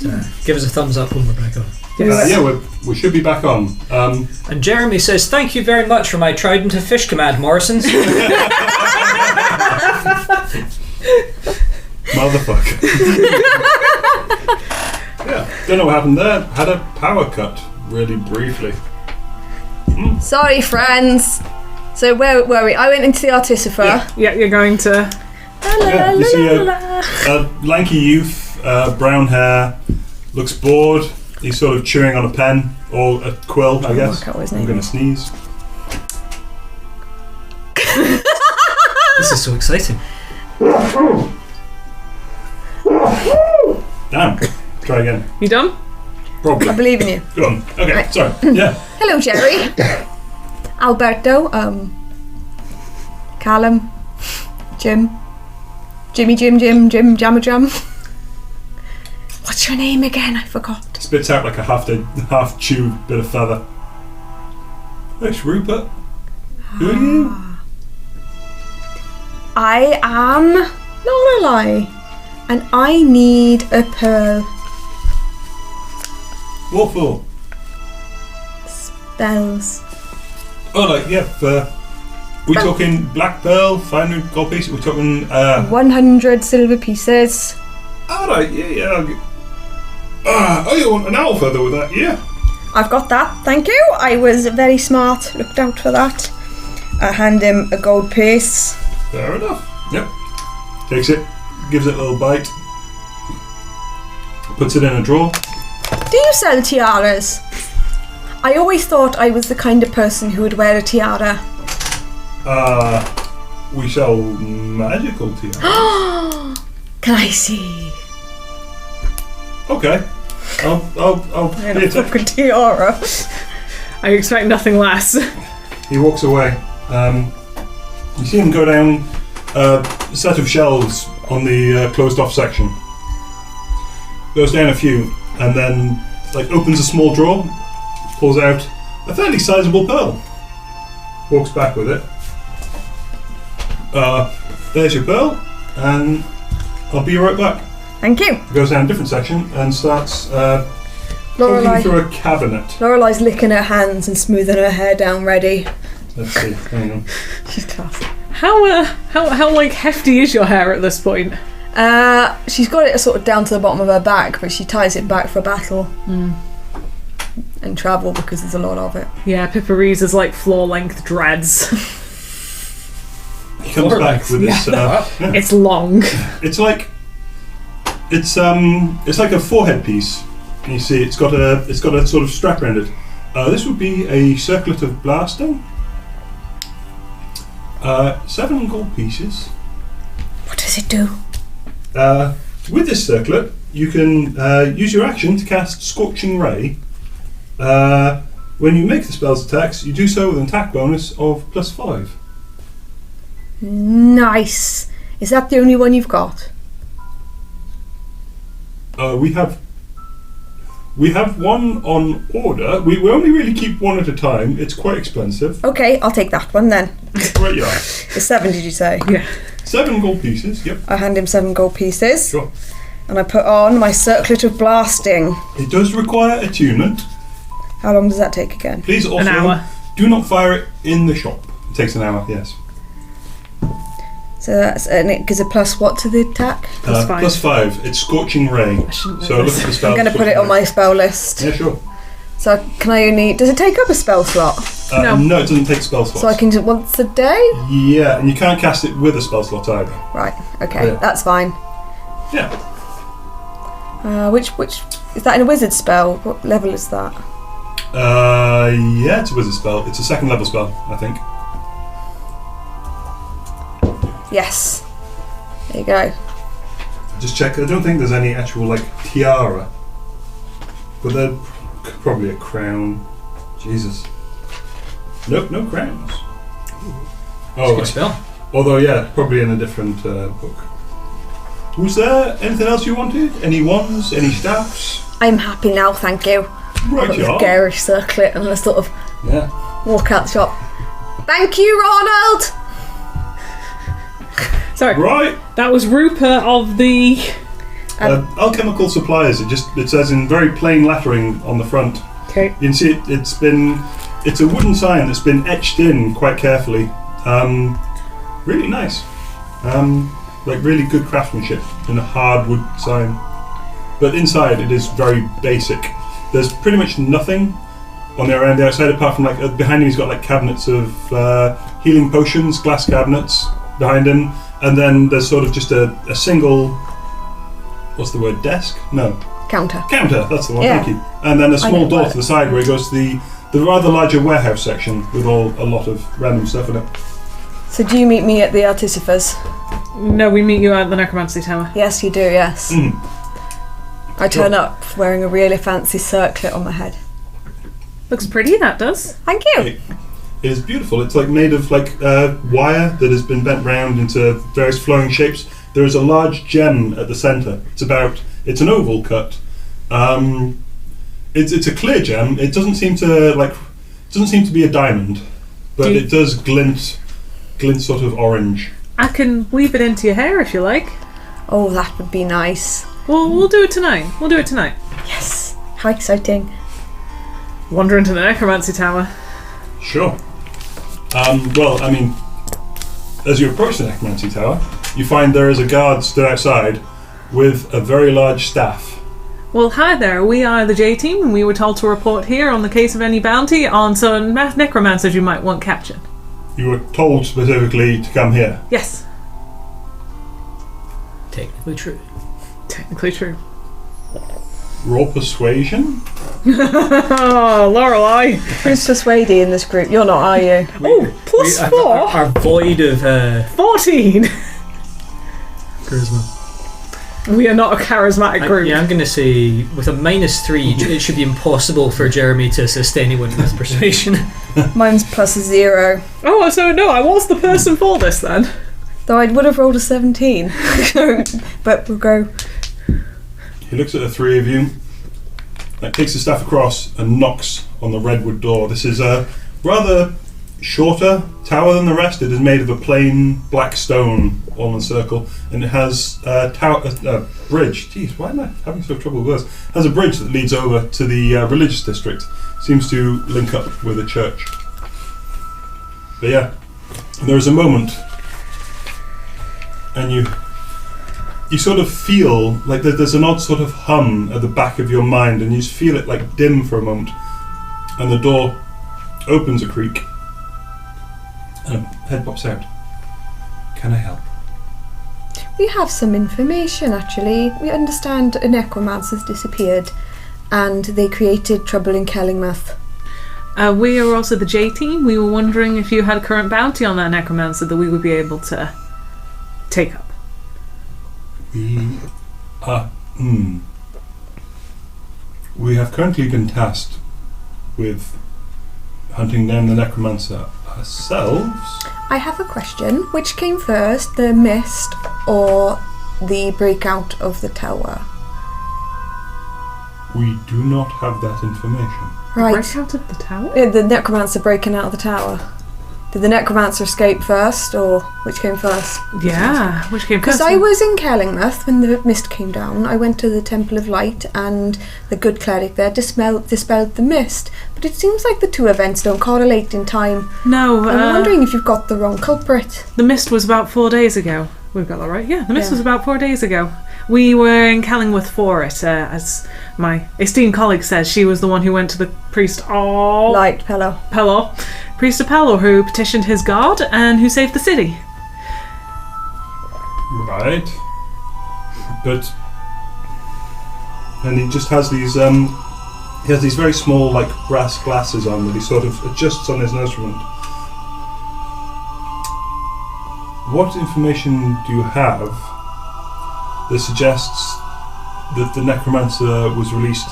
Just give us a thumbs up when we're back on. Yeah, we should be back on. And Jeremy says, thank you very much for my trident of fish command, Morrisons. Motherfucker. Yeah, don't know what happened there. Had a power cut really briefly. Sorry, friends. So where were we? I went into the Artificer. Yeah, you're going to... Yeah, you see a lanky youth, brown hair, looks bored. He's sort of chewing on a pen or a quill, I guess. I'm going to sneeze. This is so exciting. Damn. Try again. You done? Probably. I believe in you. Go on. Okay, Right. sorry. Yeah. Hello, Jerry. Alberto. Callum. Jim. Jimmy Jim Jammer Jam. What's your name again? I forgot. Spits out like a half chewed bit of feather. It's Rupert. Who are you? I am Lorelei, and I need a pearl. What for? Spells. Oh, like, yeah, we talking black pearl, 500 gold piece? We're talking, 100 silver pieces. Alright, yeah. You want an owl feather with that, yeah? I've got that, thank you. I was very smart, looked out for that. I hand him a gold piece. Fair enough. Yep. Takes it, gives it a little bite, puts it in a drawer. Do you sell tiaras? I always thought I was the kind of person who would wear a tiara. We sell magical tiaras. Can I see? Okay. I'll And a fucking tiara. I expect nothing less. He walks away. You see him go down a set of shelves on the closed off section. Goes down a few and then opens a small drawer, pulls out a fairly sizable pearl. Walks back with it. There's your pearl, and I'll be right back. Thank you. Goes down a different section and starts Lorelei. looking through a cabinet. Lorelei's licking her hands and smoothing her hair down ready. Let's see, hang on. She's classy. How hefty is your hair at this point? She's got it sort of down to the bottom of her back, but she ties it back for battle and travel because there's a lot of it. Yeah, Pipparee's is like floor-length dreads. He comes back with this. Yeah. It's long. It's like a forehead piece. And you see, it's got a sort of strap around it. This would be a circlet of blasting. 7 gold pieces. What does it do? With this circlet, you can use your action to cast Scorching Ray. When you make the spell's attacks, you do so with an attack bonus of +5. Nice. Is that the only one you've got? We have one on order. We only really keep one at a time. It's quite expensive. Okay, I'll take that one then. Right, you are. The 7, did you say? Yeah. 7 gold pieces. Yep. I hand him 7 gold pieces. Sure. And I put on my circlet of blasting. It does require attunement. How long does that take again? Please also An hour. do not fire it in the shop. It takes an hour. Yes. So that's, and it gives a plus what to the attack? +5. +5. It's Scorching Ray. shouldn't know So look this. at the spell. I'm going to put it on my spell list. Yeah, sure. So can I only... Does it take up a spell slot? No. No, it doesn't take spell slots. So I can do it once a day? Yeah, and you can't cast it with a spell slot either. Right, okay, Yeah. that's fine. Yeah. Which... Is that in a wizard spell? What level is that? Yeah, it's a wizard spell. It's a 2nd level spell, I think. Yes. There you go. Just check. I don't think there's any actual tiara, but there's probably a crown. Jesus. Nope, no crowns. Oh, Good spell. although yeah, probably in a different book. Was there anything else you wanted? Any wands? Any staffs? I'm happy now, thank you. Right, Got you this are. garish circlet and I sort of Yeah. walk out the shop. Thank you, Ronald! Sorry, Right. that was Rupert of the Alchemical supplies. It says in very plain lettering on the front. Okay. You can see it's a wooden sign that's been etched in quite carefully. Really nice. Like really good craftsmanship in a hardwood sign. But inside it is very basic. There's pretty much nothing around the outside apart from behind him he's got cabinets of healing potions, glass cabinets behind him, and then there's sort of just a single, what's the word, desk? No. Counter, that's the one, Yeah. thank you. And then a small door work. to the side where he goes to the rather larger warehouse section with a lot of random stuff in it. So do you meet me at the Artificers? No, we meet you at the Necromancy Tower. Yes, you do, yes. I turn up wearing a really fancy circlet on my head. Looks pretty, that does. Thank you. It is beautiful. It's made of wire that has been bent round into various flowing shapes. There is a large gem at the centre. It's an oval cut. It's a clear gem. It doesn't seem to be a diamond, but it does glint sort of orange. I can weave it into your hair if you like. Oh, that would be nice. Well, we'll do it tonight. Yes. How exciting. Wander into the Necromancy Tower. Sure. Well, I mean, as you approach the Necromancy Tower, you find there is a guard stood outside with a very large staff. Well, hi there. We are the J Team, and we were told to report here on the case of any bounty on some necromancers you might want captured. You were told specifically to come here. Yes. Technically true. Technically true. Roll persuasion? Oh, Lorelei. Who's persuading in this group? You're not, are you? Oh, plus 4. Are void of 14. charisma. We are not a charismatic group. I'm going to say with a -3, it should be impossible for Jeremy to assist anyone with persuasion. Mine's +0. Oh, so no, I was the person for this then. Though I would have rolled a 17. But we'll go. He looks at the three of you, takes the staff across and knocks on the redwood door. This is a rather shorter tower than the rest. It is made of a plain black stone all in a circle, and it has a bridge. Jeez, why am I having so trouble with this? It has a bridge that leads over to the religious district. Seems to link up with a church. But yeah, there is a moment, and you sort of feel like there's an odd sort of hum at the back of your mind, and you just feel it dim for a moment, and the door opens a creak, and a head pops out. Can I help? We have some information, actually. We understand a necromancer's disappeared, and they created trouble in Kellingmouth. We are also the J Team. We were wondering if you had a current bounty on that necromancer that we would be able to take up. We have currently been tasked with hunting down the necromancer ourselves. I have a question. Which came first, the mist or the breakout of the tower? We do not have that information. Right. Break out of the tower? Yeah, the necromancer breaking out of the tower. Did the necromancer escape first, or which came first? Yeah, which came Because first? I was in Kellingmouth when the mist came down. I went to the Temple of Light, and the good cleric there dispelled the mist. But it seems like the two events don't correlate in time. No, I'm wondering if you've got the wrong culprit. the mist was about 4 days ago. We've got that right? Yeah, the mist Yeah. was about 4 days ago. We were in Kellingworth for it, as my esteemed colleague says. She was the one who went to the priest Light, Pello. Priest Apello, who petitioned his god and who saved the city. Right. But and he just has these he has these very small brass glasses on that he sort of adjusts on his instrument. What information do you have that suggests that the necromancer was released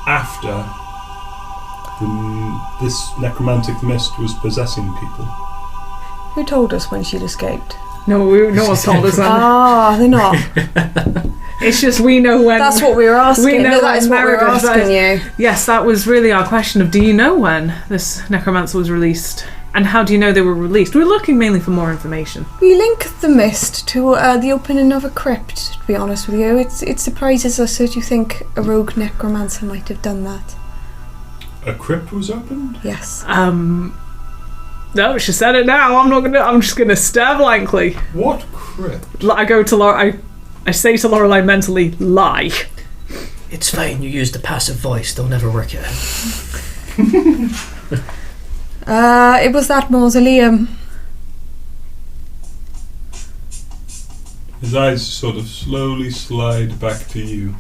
after this necromantic mist was possessing people? Who told us when she'd escaped? No one's told us that. Ah, they're not. It's just we know when. That's what we were asking. We know No, that when is what we were Meredith asking you. Yes, that was really our question of, do you know when this necromancer was released And how do you know they were released? We're looking mainly for more information. We link the mist to the opening of a crypt, to be honest with you. It surprises us that you think a rogue necromancer might have done that. A crypt was opened? Yes. No, she said it now. I'm just gonna stare blankly. What crypt? I go to Laura. I say to Lorelei mentally, lie. It's fine, you used the passive voice, they'll never work it out. It was that mausoleum. His eyes sort of slowly slide back to you.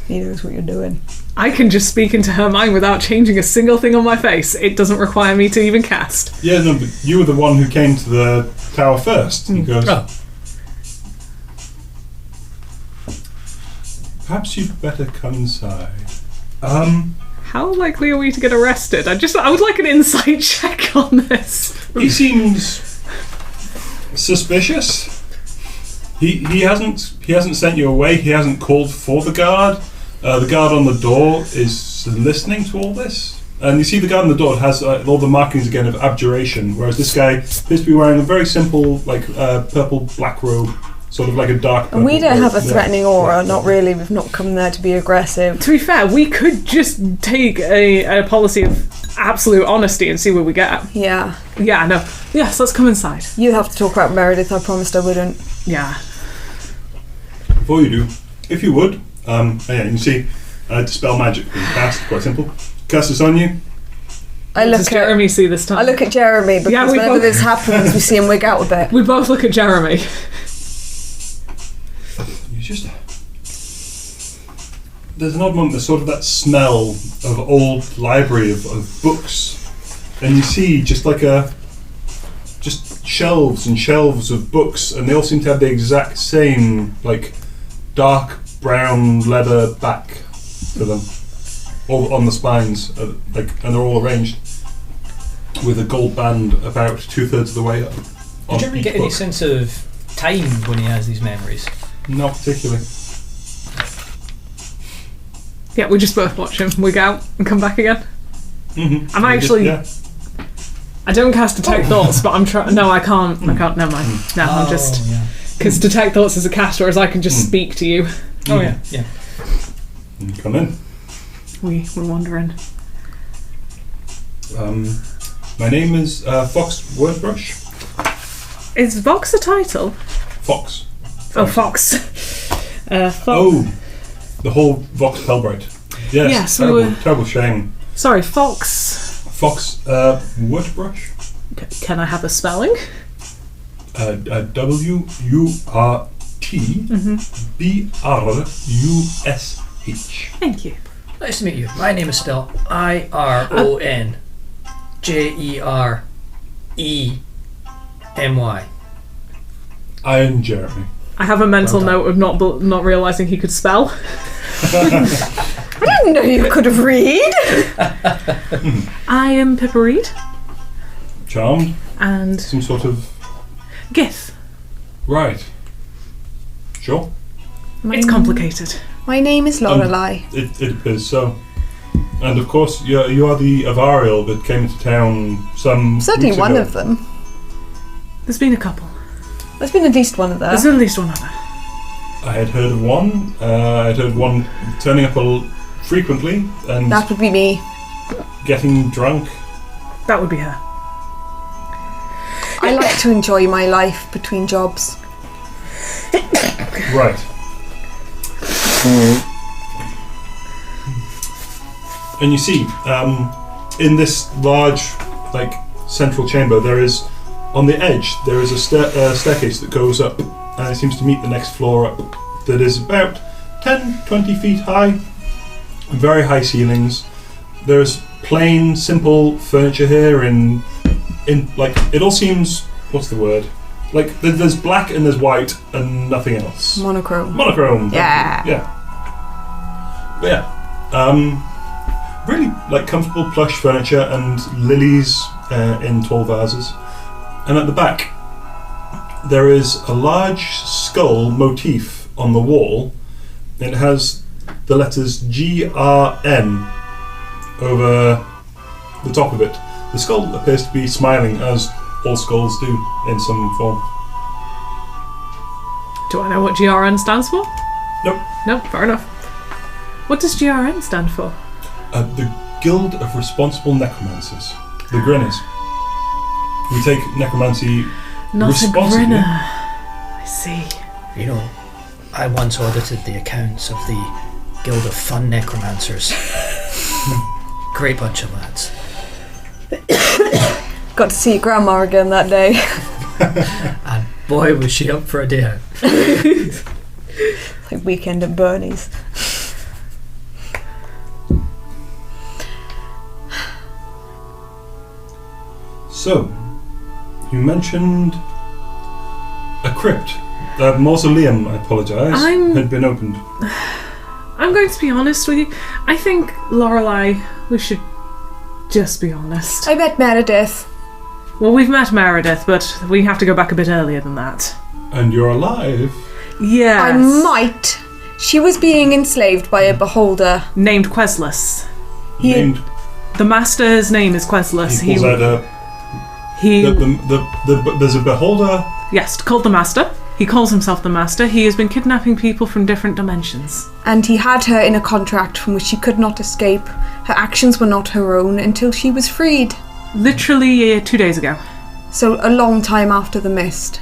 He knows what you're doing. I can just speak into her mind without changing a single thing on my face. It doesn't require me to even cast. Yeah, no, but you were the one who came to the tower first. He goes, Oh. perhaps you'd better come inside. How likely are we to get arrested? I would like an insight check on this. He seems suspicious. He hasn't sent you away. He hasn't called for the guard. The guard on the door is listening to all this. And you see the guard on the door has all the markings again of abjuration, whereas this guy appears to be wearing a very simple, purple black robe, sort of like a dark purple And we don't have a robe. threatening aura, not really. We've not come there to be aggressive. To be fair, we could just take a policy of absolute honesty and see where we get. Yeah. Yeah, no. Yes, let's come inside. You have to talk about Meredith, I promised I wouldn't. Yeah. Before you do, if you would, yeah, you see, dispel magic being cast, quite simple. Cast this on you. Does Jeremy see this time? I look at Jeremy because Yeah, we whenever both- this happens, we see him wig out a bit. We both look at Jeremy. You just... There's an odd moment, there's sort of that smell of old library of books. And you see just just shelves and shelves of books, and they all seem to have the exact same, dark brown leather back to them. All on the spines, and they're all arranged with a gold band about 2/3 of the way up. on Did Jeremy each get any book. sense of time when he has these memories? Not particularly. Yeah, we just both watch him wig out and come back again. Mm-hmm. I'm actually... Yeah. I don't cast Detect Thoughts, but I'm trying... No, I can't. Never mind. No, I'm just... yeah. Because Detect Thoughts is a cast, whereas I can just speak to you. Oh yeah, yeah. You come in. We're wondering. My name is Fox Wordbrush. Is Vox a title? Fox. Oh, Fox. Fox. Oh, the whole Vox Pelbright. Yes, Yes, we terrible, were- terrible shame. Sorry, Fox. Fox Wordbrush. Can I have a spelling? WURTBRUSH. Thank you. Nice to meet you. My name is spelled IRONJEREMY. I am Jeremy. I have a mental Well done. note of not realising he could spell. I didn't know you could read. I am Pippa Reed. Charmed. And Some sort of... Gith. Right. Sure. It's complicated. My name is Lorelei. It appears so. And of course, you are the Avariel that came into town some Certainly weeks one ago. of them. There's been a couple. There's been at least one of them. There's at least one other. I had heard of one. I had heard one turning up frequently and That would be me. getting drunk. That would be her. I like to enjoy my life between jobs. Right. And you see, in this large, central chamber, there is, on the edge, there is a staircase that goes up, and it seems to meet the next floor up, that is about 10-20 feet high, very high ceilings. There's plain, simple furniture here in it all seems, what's the word? There's black and there's white and nothing else. Monochrome. Monochrome. Yeah. Yeah. But yeah. Really comfortable plush furniture and lilies in tall vases. And at the back there is a large skull motif on the wall. It has the letters GRN over the top of it. The skull appears to be smiling, as all skulls do in some form. Do I know what GRN stands for? Nope. No, fair enough. What does GRN stand for? The Guild of Responsible Necromancers. The Grinners. We take necromancy Not a responsibly. grinner. I see. You know, I once audited the accounts of the Guild of Fun Necromancers. Great bunch of lads. Got to see Grandma again that day. And boy, was she up for a day out. Like weekend at Bernie's. So, you mentioned a crypt. A mausoleum, I apologise, had been opened. I'm going to be honest with you. I think, Lorelei, we should just be honest. I met Meredith. Well, we've met Meredith, but we have to go back a bit earlier than that. And you're alive. Yes. I might. She was being enslaved by a beholder. Named Questless. Named. The master's name is Questless. He pulls out a. There's a beholder. Yes, called the Master. He calls himself the Master. He has been kidnapping people from different dimensions. And he had her in a contract from which she could not escape. Her actions were not her own until she was freed. Literally 2 days ago. So a long time after the mist.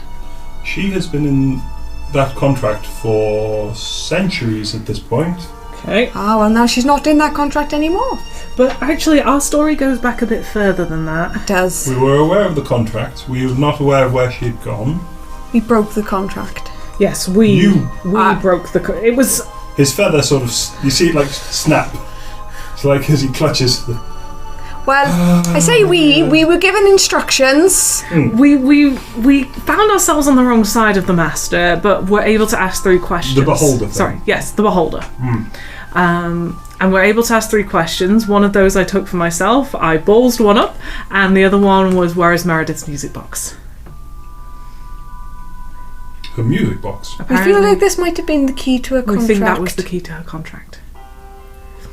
She has been in that contract for centuries at this point. Okay. Ah, well now she's not in that contract anymore. But actually, our story goes back a bit further than that. It does. We were aware of the contract. We were not aware of where she had gone. We broke the contract. Yes, we broke the... it was... His feather sort of... You see it like snap. It's like as he clutches the... Well, I say we were given instructions. We found ourselves on the wrong side of the Master, but were able to ask 3 questions. The beholder thing. Sorry, yes, the beholder. And we're able to ask 3 questions. One of those I took for myself. I ballsed one up, and the other one was, where is Meredith's music box? Her music box. I feel like this might have been the key to her contract. We think that was the key to her contract.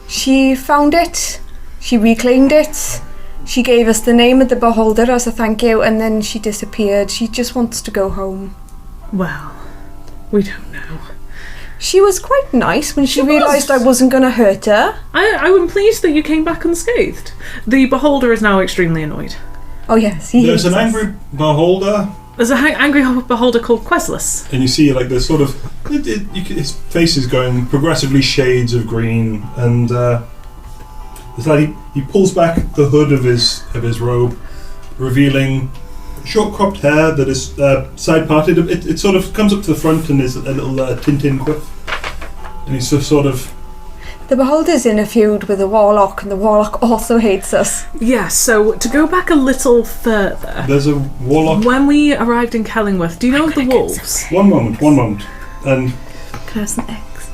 She found it. She reclaimed it. She gave us the name of the beholder as a thank you, and then she disappeared. She just wants to go home. Well, we don't know. She was quite nice when she was. realised I wasn't going to hurt her. I'm pleased that you came back unscathed. The beholder is now extremely annoyed. Oh yes, he There's hates an us. angry beholder. There's an angry beholder called Questless. And you see like there's sort of... his face is going progressively shades of green, and it's like he pulls back the hood of his robe, revealing short cropped hair that is side parted. It sort of comes up to the front and is a little Tintin quiff, and he's just sort of... The beholder's in a feud with the warlock, and the warlock also hates us. Yeah, so to go back a little further, There's a warlock. when we arrived in Kellingworth, do you know the wolves? One moment, and Can I have some eggs?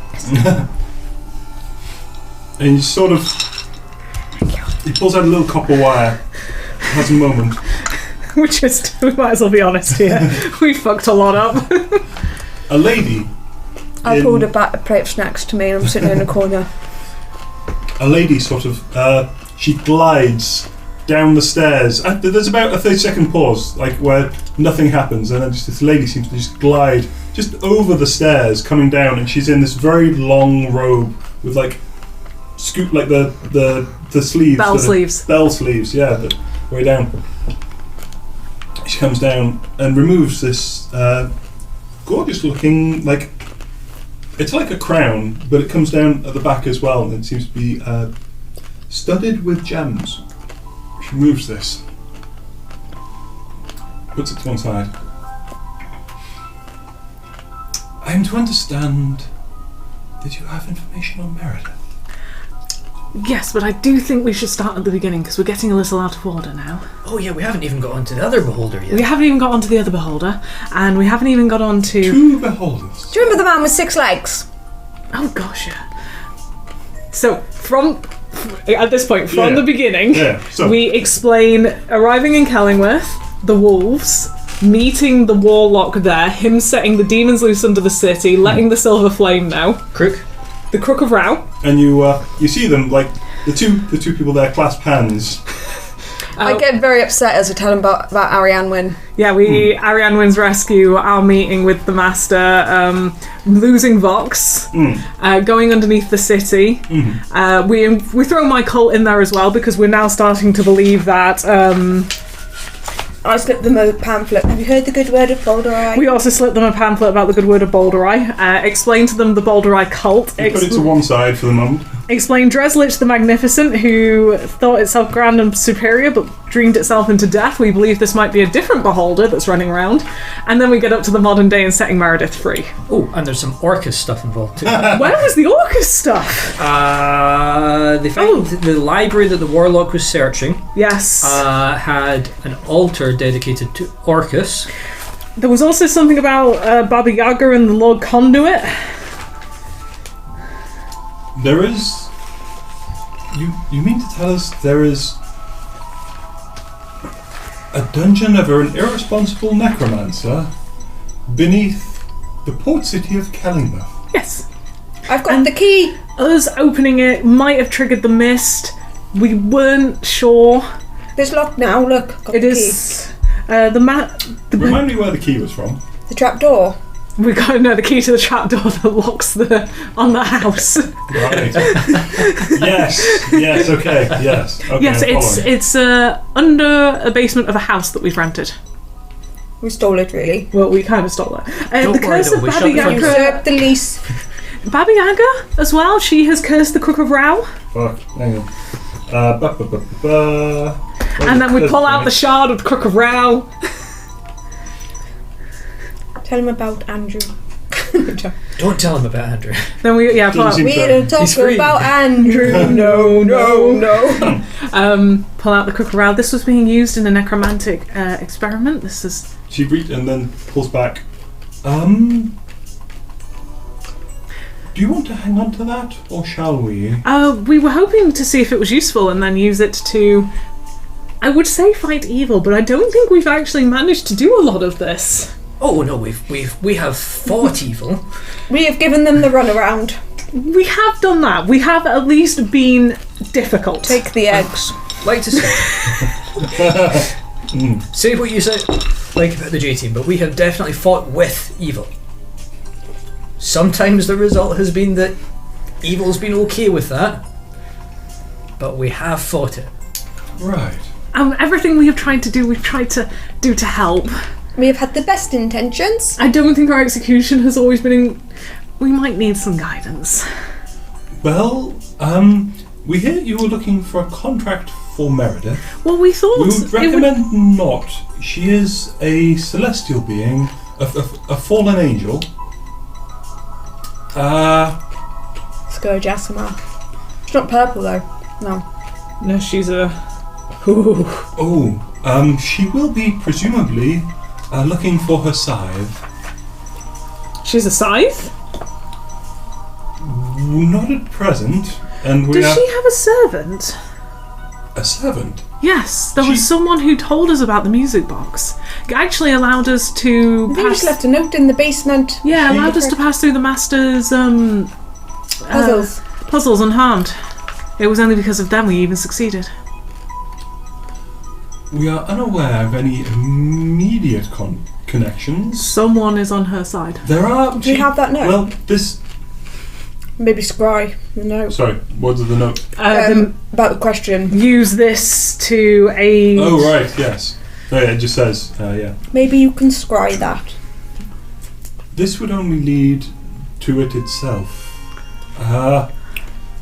and he sort of... He pulls out a little copper wire, has a moment. We might as well be honest here. We fucked a lot up. A lady... I pulled a plate next to me and I'm sitting in a corner. A lady sort of... she glides down the stairs. There's about a 30-second pause, like where nothing happens, and then just this lady seems to just glide just over the stairs, coming down, and she's in this very long robe with like scoop like the sleeves. Bell sleeves. Bell sleeves, yeah, the way down. She comes down and removes this gorgeous looking, like, it's like a crown, but it comes down at the back as well, and it seems to be studded with gems. She removes this, puts it to one side. I am to understand that you have information on Meredith. Yes, but I do think we should start at the beginning because we're getting a little out of order now. Oh yeah, we haven't even got onto the other beholder yet. We haven't even got onto the other beholder, and we haven't even got onto... 2 beholders. Do you remember the man with 6 legs? Oh gosh, yeah. So, at this point, from the beginning, so we explain arriving in Kellingworth, the wolves, meeting the warlock there, him setting the demons loose under the city, letting the silver flame know. Crook. The Crook of Row. And you see them, like, the two people there clasp hands. I get very upset as I tell him about Ariane Wynn. Yeah, Ariane Wynn's rescue, our meeting with the Master, losing Vox, going underneath the city. We throw my cult in there as well because we're now starting to believe that. I slipped them a pamphlet. Have you heard the good word of Boulderai? We also slipped them a pamphlet about the good word of Boulderai. Explained to them the Boulderai cult. You put it to one side for the moment. Explained Dreslich the Magnificent, who thought itself grand and superior, but dreamed itself into death. We believe this might be a different beholder that's running around. And then we get up to the modern day and setting Meredith free. Oh, and there's some Orcus stuff involved too. Where was the Orcus stuff? They found the library that the Warlock was searching. Yes. Had an altar dedicated to Orcus. There was also something about Baba Yaga and the Lord Conduit. There is... You mean to tell us there is a dungeon of an irresponsible necromancer beneath the port city of Kellingworth? Yes. I've got the key. Us opening it might have triggered the mist. We weren't sure. It's locked now, look. Got It the is... the Remind me where the key was from. key. The trap door. We got the key to the trapdoor that locks on the house. Right. Yes, okay, yes. Okay, Yes, I'm following. it's under a basement of a house that we've rented. We stole it, really. Well, we kind of stole it. Don't The worry curse though, of we Baba shut the front door. Yaga. Usurp the lease. Baba Yaga as well. She has cursed the Crook of Rao, Fuck, hang on. and then we pull out the shard of the Crook of Rao. Tell him about Andrew. Don't tell him about Andrew. Then we pull Doesn't out, seem- We don't talk He's free. about Andrew. No. pull out the Crook of Rao. This was being used in a necromantic experiment. This is She breathes and then pulls back. Do you want to hang on to that, or shall we? we were hoping to see if it was useful and then use it to, I would say, fight evil, but I don't think we've actually managed to do a lot of this. Oh no, we have fought evil. We have given them the runaround. We have done that. We have at least been difficult. Take the eggs. Like to say, say what you said, like about the J team, but we have definitely fought with evil. Sometimes the result has been that evil's been okay with that, but we have fought it. Right. Everything we have tried to do, we've tried to do to help. We have had the best intentions. I don't think our execution has always been. We might need some guidance. Well, we hear you were looking for a contract for Meredith. Well, we thought We would recommend not. She is a celestial being, a fallen angel. Scourge Asima. She's not purple though. No. No, she's a. Ooh. Oh, she will be presumably looking for her scythe. She's a scythe? Not at present, and we Does are she have a servant? a servant. Yes, there She- was someone who told us about the music box. Actually allowed us to They pass. just left a note in the basement. Yeah, She- allowed us to pass through the master's Puzzles. puzzles unharmed. It was only because of them we even succeeded. We are unaware of any immediate connections. Someone is on her side. There are. Do you have that note? Well, this. Maybe scry the note. Sorry, words of the note. About the question. Use this to aid. Oh right, yes. Oh, yeah, it just says, yeah. Maybe you can scry that. This would only lead to it itself.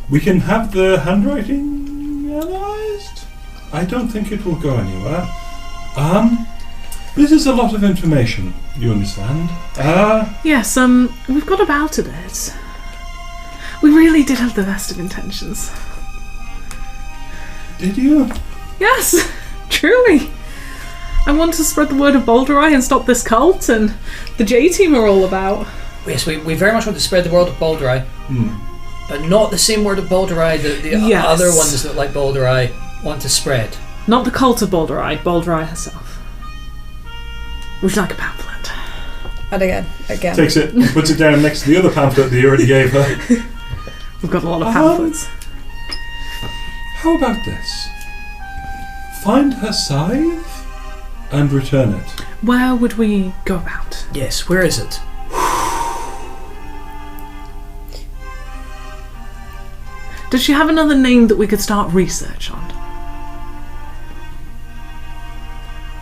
We can have the handwriting analysed? I don't think it will go anywhere. This is a lot of information, you understand? Yes, we've got about a bit. We really did have the best of intentions. Did you? Yes, truly. I want to spread the word of Boulderai and stop this cult, and the J team are all about. Yes, we very much want to spread the word of Boulderai, but not the same word of Boulderai that the Yes. other ones that like Boulderai want to spread. Not the cult of Boulderai, Boulderai herself. Would you like a pamphlet? And again. Takes it and puts it down next to the other pamphlet that you already gave her. We've got a lot of pamphlets. How about this? find her scythe and return it. Where would we go about? Yes, where is it? Does she have another name that we could start research on?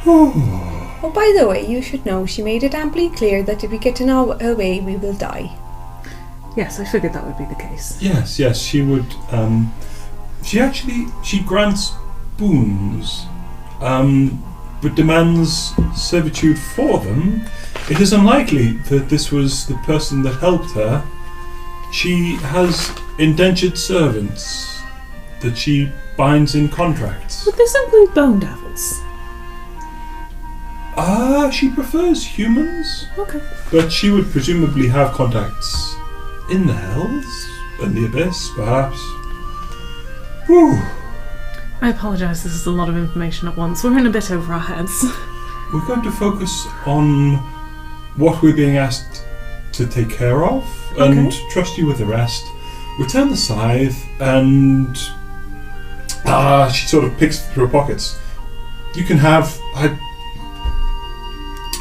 Oh, by the way, you should know she made it amply clear that if we get in our way, we will die. Yes, I figured that would be the case. Yes, she would. She grants boons, but demands servitude for them. It is unlikely that this was the person that helped her. She has indentured servants that she binds in contracts. Would this include bone devils? She prefers humans, Okay. but she would presumably have contacts in the Hells and the Abyss, perhaps. Whew. I apologise, this is a lot of information at once. We're in a bit over our heads. We're going to focus on what we're being asked to take care of and trust you with the rest. Return the scythe and... she sort of picks through her pockets. You can have...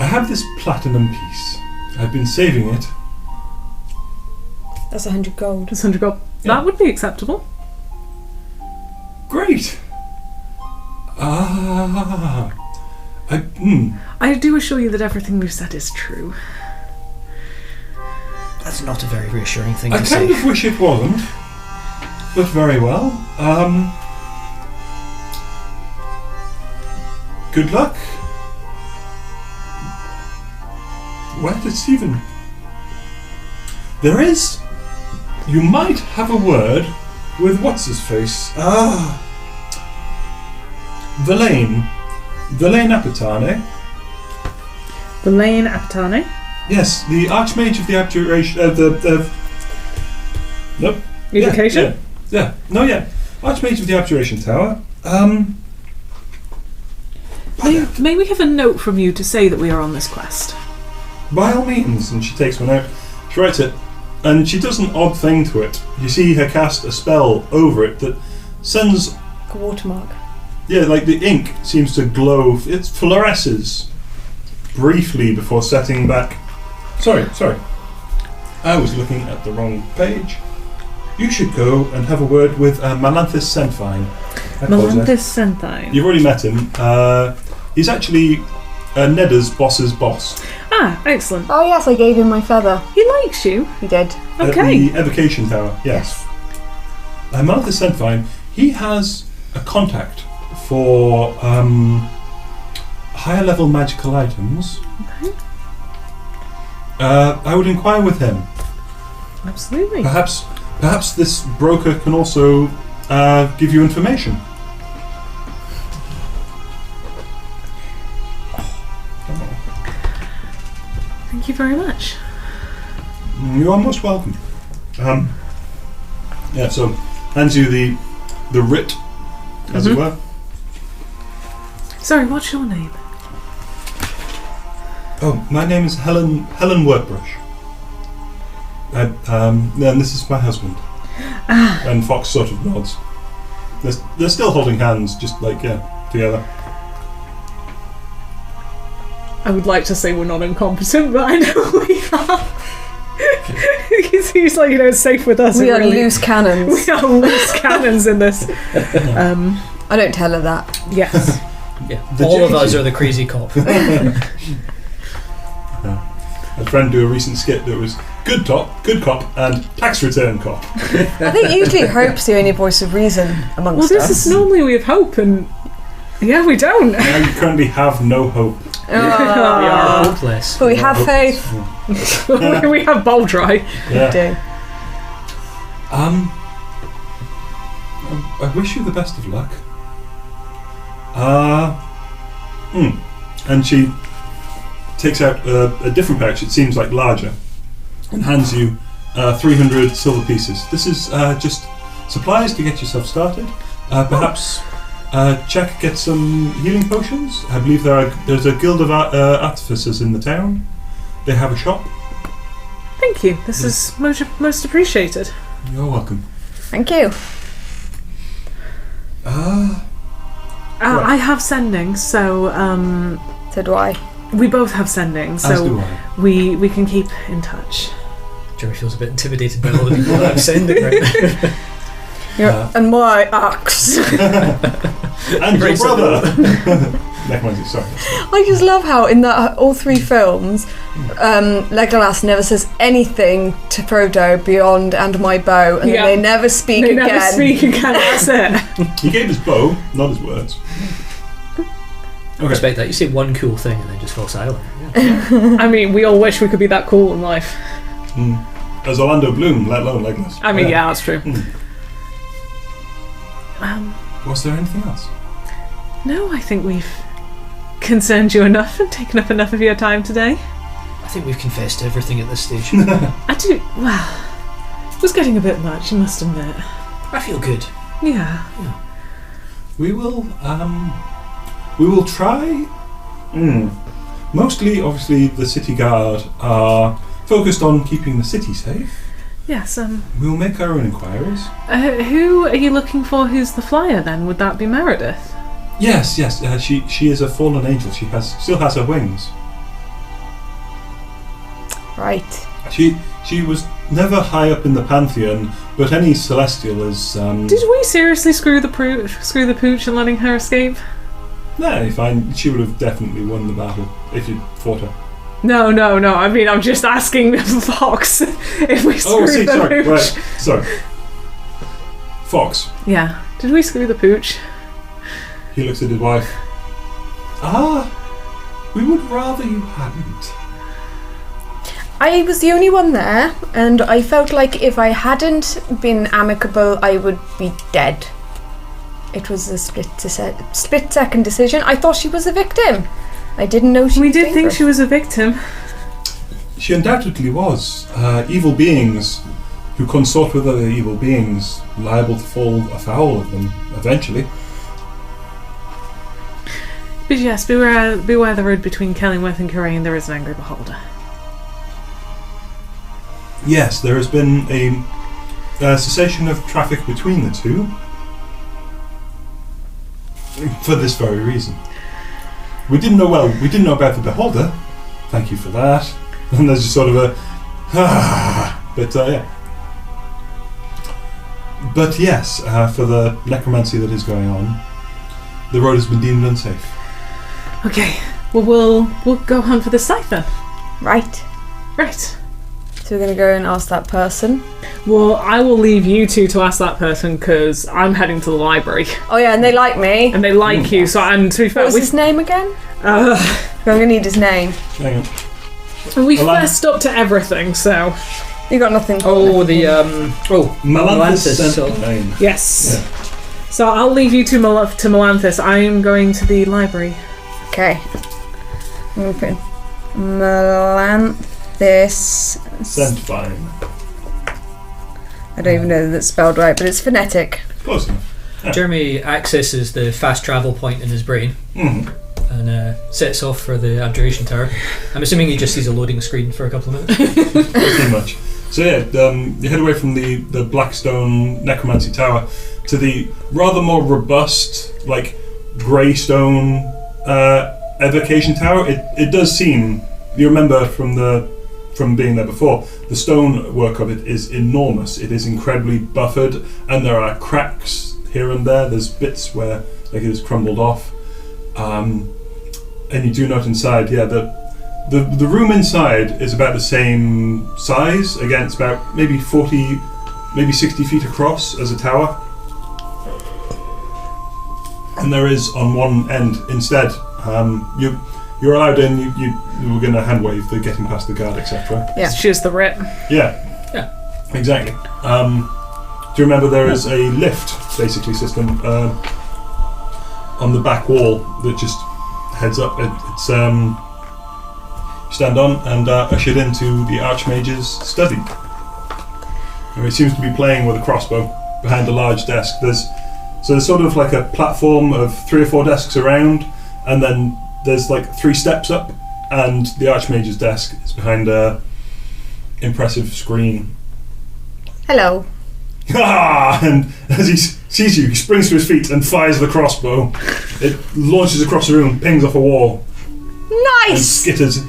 I have this platinum piece. I've been saving it. That's 100 gold. Just 100 gold. Yeah. That would be acceptable. Great! I do assure you that everything we've said is true. That's not a very reassuring thing I to kind say. of wish it wasn't, but very well. Good luck. Where did Stephen? There is. You might have a word with what's his face. Verlaine Apatane. Verlaine Apatane? Yes, the Archmage of the Abjuration. Nope. Evocation? Yeah. No, yeah. Archmage of the Abjuration Tower. May we have a note from you to say that we are on this quest? By all means. And she takes one out. She writes it. And she does an odd thing to it. You see her cast a spell over it that sends... A watermark. Yeah, like the ink seems to glow. It fluoresces briefly before setting back. Sorry. I was looking at the wrong page. You should go and have a word with Malanthus Senfine. Malanthus Senfine. You've already met him. He's actually Neda's boss's boss. Ah, excellent. Oh yes, I gave him my feather. He likes you. He did. Okay. At the Evocation Tower, yes. Malanthus Senfine, he has a contact for higher level magical items. Okay. I would inquire with him. Absolutely. Perhaps this broker can also give you information. Thank you very much. You are most welcome. So hands you the writ, as it were. Sorry, what's your name? Oh, my name is Helen Workbrush. And this is my husband. And Fox sort of nods. They're still holding hands, just like together. I would like to say we're not incompetent, but I know we are. He's like, it's safe with us. We are really. loose cannons. We are loose cannons in this. I don't tell her that. Yes. Yeah. All of us are the crazy cop. I had a friend do a recent skit that was good cop, and tax return cop. I think usually Hope's the only voice of reason amongst Well, us. this is normally we have hope, and we don't. Now you currently have no hope. We are hopeless. But we have faith. We have bowl dry. Yeah. We do. I wish you the best of luck. And she takes out a different pouch, it seems like larger, and hands you 300 silver pieces. This is just supplies to get yourself started. Perhaps get some healing potions. I believe there's a guild of artificers in the town. They have a shop. Thank you. This is most appreciated. You're welcome. Thank you. I have sending, so So do I. we both have sending, As so do I. we can keep in touch. Jeremy feels a bit intimidated by all the people that I'm sending right now. And my axe. And your Right, so- brother! Necromancy, sorry. I just love how in all 3 films, Legolas never says anything to Frodo beyond "and my bow," and Yeah. then they never speak They again. never speak again, that's it. He gave his bow, not his words. I respect that. You say one cool thing and then just fall silent. Yeah. I mean, we all wish we could be that cool in life. As Orlando Bloom, let alone Legolas. I mean, yeah, that's true. Was there anything else? No, I think we've concerned you enough and taken up enough of your time today. I think we've confessed everything at this stage. I do. Well, it was getting a bit much, you must admit. I feel good. Yeah. We will try. Mostly, obviously, the city guard are focused on keeping the city safe. Yes. We'll make our own inquiries. Who are you looking for? Who's the flyer then? Would that be Meredith? Yes. She is a fallen angel. She still has her wings. Right. She was never high up in the pantheon, but any celestial is. Did we seriously screw the pooch and letting her escape? No, fine. She would have definitely won the battle if you'd fought her. No. I mean, I'm just asking Fox if we screwed the sorry. pooch. Right, sorry. Fox. Yeah. Did we screw the pooch? He looks at his wife. We would rather you hadn't. I was the only one there, and I felt like if I hadn't been amicable, I would be dead. It was a split-second decision. I thought she was a victim. I didn't know she was We did think dangerous. she was a victim. She undoubtedly was. Evil beings who consort with other evil beings, liable to fall afoul of them eventually. But yes, beware the road between Kellingworth and Kirain. There is an angry beholder. Yes, there has been a cessation of traffic between the two for this very reason. We didn't know about the beholder. Thank you for that. And there's just sort of a but yeah. But yes, for the necromancy that is going on, the road has been deemed unsafe. Okay. Well, we'll go hunt for the scythe then. Right. Right. So we're going to go and ask that person. Well, I will leave you two to ask that person because I'm heading to the library Oh yeah, and they like me. and they like you. So, and to be fair, What was his name again? uh, I'm going to need his name. Hang on. we Alan- fessed up to everything. So You got nothing. Oh, the Melanthus Melanthus, so- name. yes. So I'll leave you to Melanthus. I am going to the library. Okay. I'm going to put in Melanthus. Scentbine. I don't even know that that's spelled right, but it's phonetic. Close enough. Jeremy accesses the fast travel point in his brain Mm-hmm. and sets off for the abjuration tower. I'm assuming he just sees a loading screen for a couple of minutes. Pretty much. So yeah, you head away from the Blackstone Necromancy Tower to the rather more robust, like grey stone Evocation Tower. It does seem, you remember from being there before, the stonework of it is enormous. It is incredibly buffered, and there are cracks here and there. There's bits where like it has crumbled off, and you do note inside, the room inside is about the same size. Again, it's about maybe 40, maybe 60 feet across as a tower. And there is on one end instead. You're allowed in. You were going to hand wave the getting past the guard, etc. Yeah. She's the rip. Yeah, exactly. Do you remember there is a lift basically system on the back wall that just heads up? It's you stand on and ushered into the Archmage's study. He seems to be playing with a crossbow behind a large desk. There's sort of like a platform of 3 or 4 desks around, and then there's like 3 steps up, and the Archmage's desk is behind a impressive screen. Hello. And as sees you, he springs to his feet and fires the crossbow. It launches across the room, pings off a wall, and Nice! skitters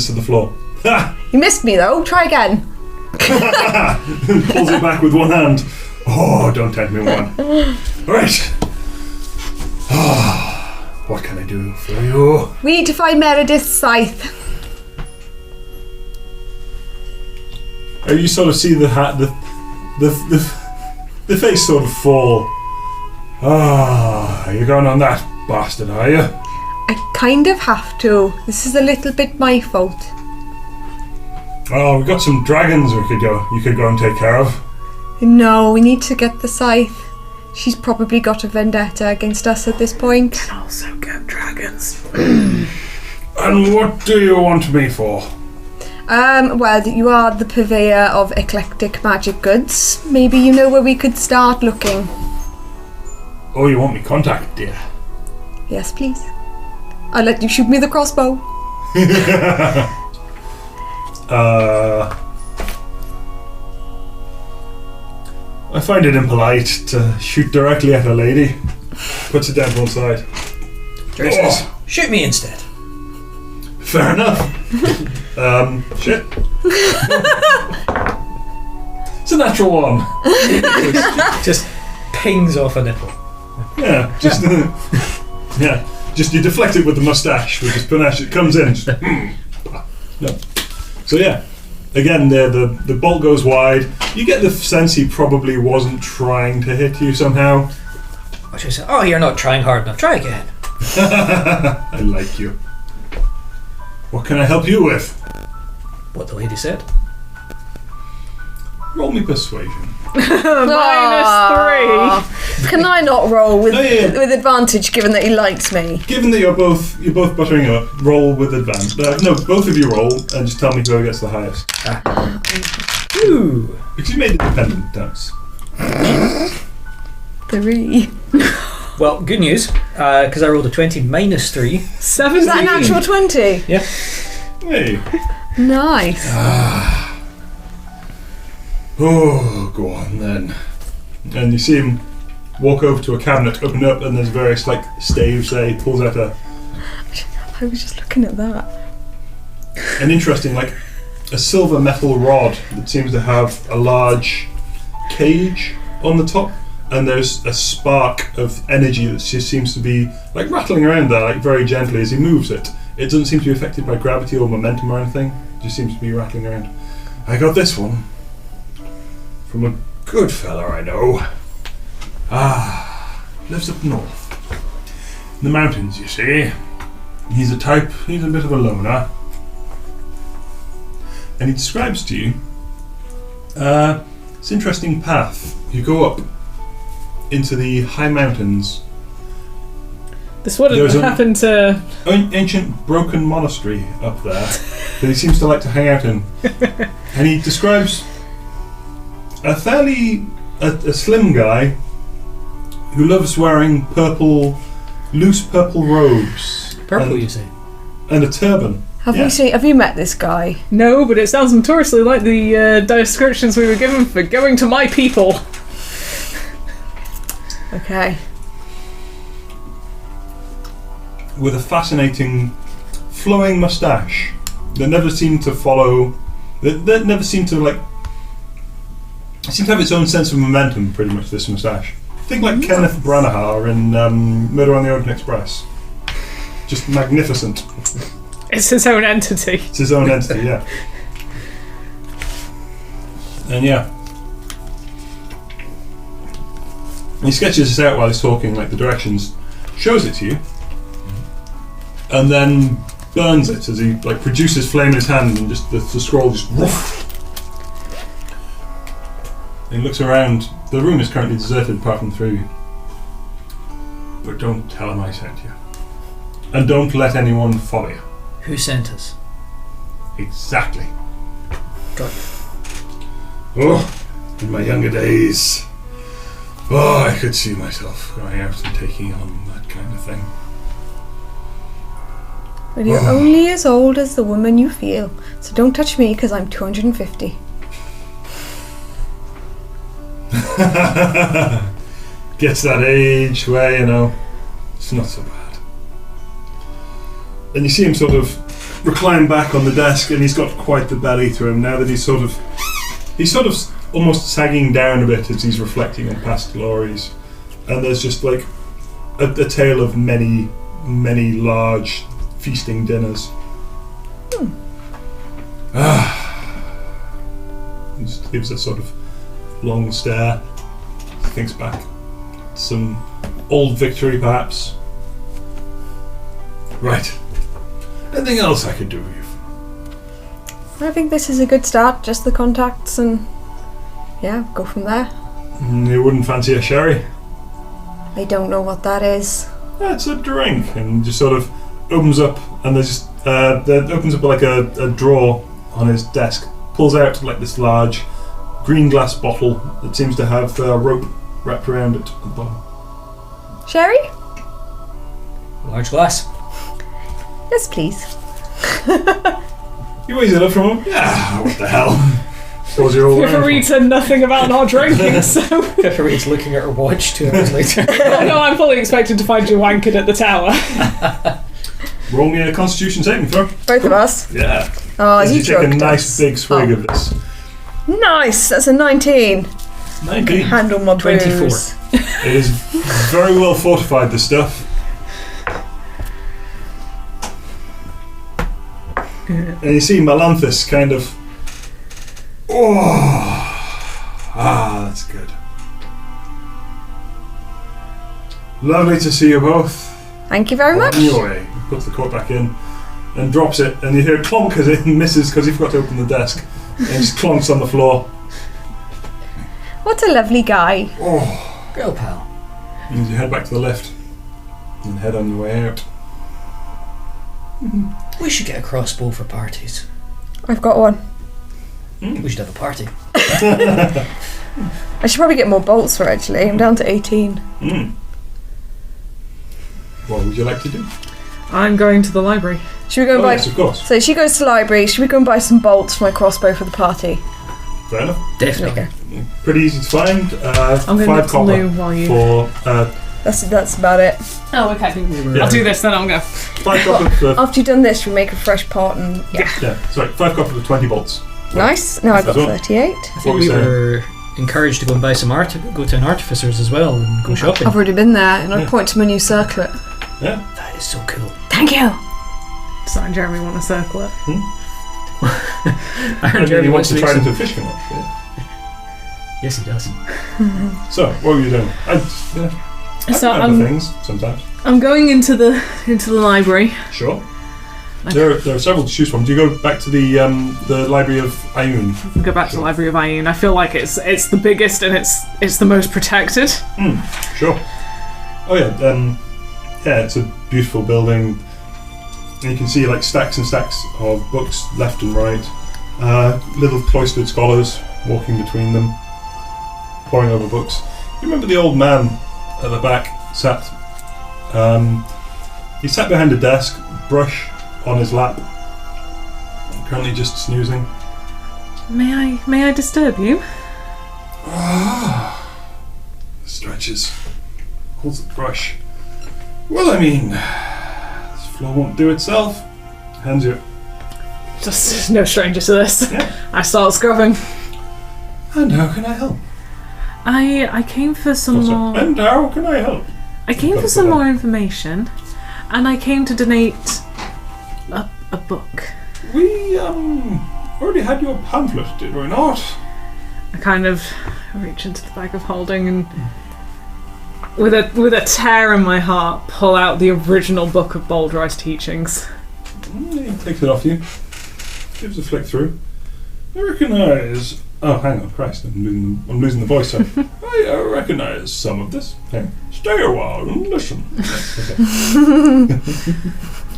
to the floor. Ha! You missed me though. Try again. Pulls it back with one hand. Oh, don't tempt me, one. Alright. What can I do for you? We need to find Meredith's scythe. You sort of see the face sort of fall. You're going on that bastard, are you? I kind of have to. This is a little bit my fault. Oh, we've got some dragons you could go and take care of. No, we need to get the scythe. She's probably got a vendetta against us at this point. And also get dragons. And what do you want me for? Well, you are the purveyor of eclectic magic goods. Maybe you know where we could start looking. Oh, you want me contact, dear? Yes, please. I'll let you shoot me the crossbow. I find it impolite to shoot directly at a lady. Puts it down to one side. Jerry says, shoot me instead. Fair enough. Shit. It's a natural one. Just pings off a nipple. Yeah, just just you deflect it with the mustache, with this panache. It comes in. Just, no. So yeah, again, the bolt goes wide. You get the sense he probably wasn't trying to hit you somehow. I should say, oh, you're not trying hard enough. Try again. I like you. What can I help you with? What the lady said. Roll me persuasion. Aw. Can I not roll with No, yeah. with advantage, given that he likes me? Given that you're both buttering up, roll with advantage. No, both of you roll and just tell me whoever gets the highest. Ooh. Because you made the dependent dice. 3. Well, good news, because I rolled a 20 minus 3. 17. Is that a natural 20? Yeah. Hey. Nice. Oh, go on then. And you see him walk over to a cabinet, open it up, and there's various staves there. He pulls out I was just looking at that. an interesting a silver metal rod that seems to have a large cage on the top, and there's a spark of energy that just seems to be rattling around there very gently as he moves it. It doesn't seem to be affected by gravity or momentum or anything. It just seems to be rattling around. I got this one from a good fella I know. Lives up north. In the mountains, you see. He's a bit of a loner. And he describes to you this interesting path. You go up into the high mountains. This wouldn't happen to... Ancient broken monastery up there that he seems to like to hang out in. And he describes a slim guy who loves wearing loose purple robes. Purple, you say? And a turban. Have you met this guy? No, but it sounds notoriously like the descriptions we were given for going to my people. Okay. With a fascinating flowing moustache that never seemed to follow. That never seemed to it seemed to have its own sense of momentum. Pretty much, this moustache. Think like Kenneth Branagh in Murder on the Orient Express. Just magnificent. It's his own entity. It's his own entity, yeah. And yeah. He sketches this out while he's talking, the directions, shows it to you, and then burns it as he produces flame in his hand, and just the scroll just woof. He looks around. The room is currently deserted apart from 3 of you. But don't tell him I sent you. And don't let anyone follow you. Who sent us? Exactly. Got Oh, in my younger days. Oh, I could see myself going out and taking on that kind of thing. Well, you're only as old as the woman you feel, so don't touch me because I'm 250. gets that age where, you know, it's not so bad. And you see him sort of recline back on the desk, and he's got quite the belly to him now that he's sort of almost sagging down a bit as he's reflecting on past glories. And there's just like a tale of many, many large feasting dinners. He just gives a sort of long stare. Thinks back. Some old victory, perhaps. Right. Anything else I could do with you? I think this is a good start. Just the contacts, and yeah, go from there. You wouldn't fancy a sherry? I don't know what that is. It's a drink, and just sort of opens up, and there's just that opens up like a drawer on his desk. Pulls out like this large green glass bottle that seems to have a rope wrapped around it at the bottom. Sherry? Large glass. Yes, please. You raise it up from him? Yeah, what the hell? Suppose you're all Pippa Reed said nothing about not drinking, so... Pippa Reed's looking at her watch 2 hours later. No, I'm fully expected to find you wankered at the tower. Roll me a Constitution saving throw. Both of us. Yeah. Oh, As you take a drugged nice us. big swig of this. Nice. That's a 19. 19. Handle my 24. booze. It is very well fortified, this stuff. And you see Malanthus kind of... that's good. Lovely to see you both. Thank you very much. On your way. He puts the coat back in and drops it, and you hear clonk as it misses because he forgot to open the desk. And it just clonks on the floor. What a lovely guy. Girl pal. And you head back to the lift and head on your way out. We should get a crossbow for parties. I've got one. We should have a party. I should probably get more bolts for it, actually. I'm down to 18. What would you like to do? I'm going to the library. Should we go and buy... Yes, of course. So she goes to the library. Should we go and buy some bolts for my crossbow for the party? Fair enough. Definitely. Okay. Pretty easy to find. I'm going 5 to copper Lou while you... for That's about it. Oh, okay. Yeah. I'll do this, then I'll go. 5 copper for After you've done this, we make a fresh pot and... Yeah. 5 copper for 20 bolts. Nice. Now I've got That's all. 38. I What think we we saying? were encouraged to go and buy some go to an artificer's as well and go shopping. I've already been there, and I point to my new circlet. Yeah. That is so cool. Thank you. So Jeremy want to circle it. I heard And Jeremy he wants to make try it some- into a fish canoe. Yeah. Yes, he does. So, what were you doing? I So remember things sometimes. I'm going into the library. Sure. There are several to choose from. Do you go back to the library of Ayun? I'll go back to the library of Ayun. I feel like it's the biggest and it's the most protected. Sure. Oh yeah. Yeah, it's a beautiful building. And you can see like stacks and stacks of books left and right. Little cloistered scholars walking between them, poring over books. You remember the old man at the back sat? He sat behind a desk, brush on his lap, currently just snoozing. May I disturb you? Stretches, holds the brush. Well, I mean, this floor won't do itself. Hands you. Just no stranger to this. Yeah. I start scrubbing. And how can I help? I came for some more. And how can I help? I came for some more information, and I came to donate a book. We already had your pamphlet, did we not? I kind of reach into the bag of holding and, with a tear in my heart, pull out the original book of Baldry's teachings. He takes it off you. Gives a flick through. I recognise. Oh, hang on, Christ! I'm losing the voice. So I recognise some of this. Hang on. Stay a while and listen. Okay.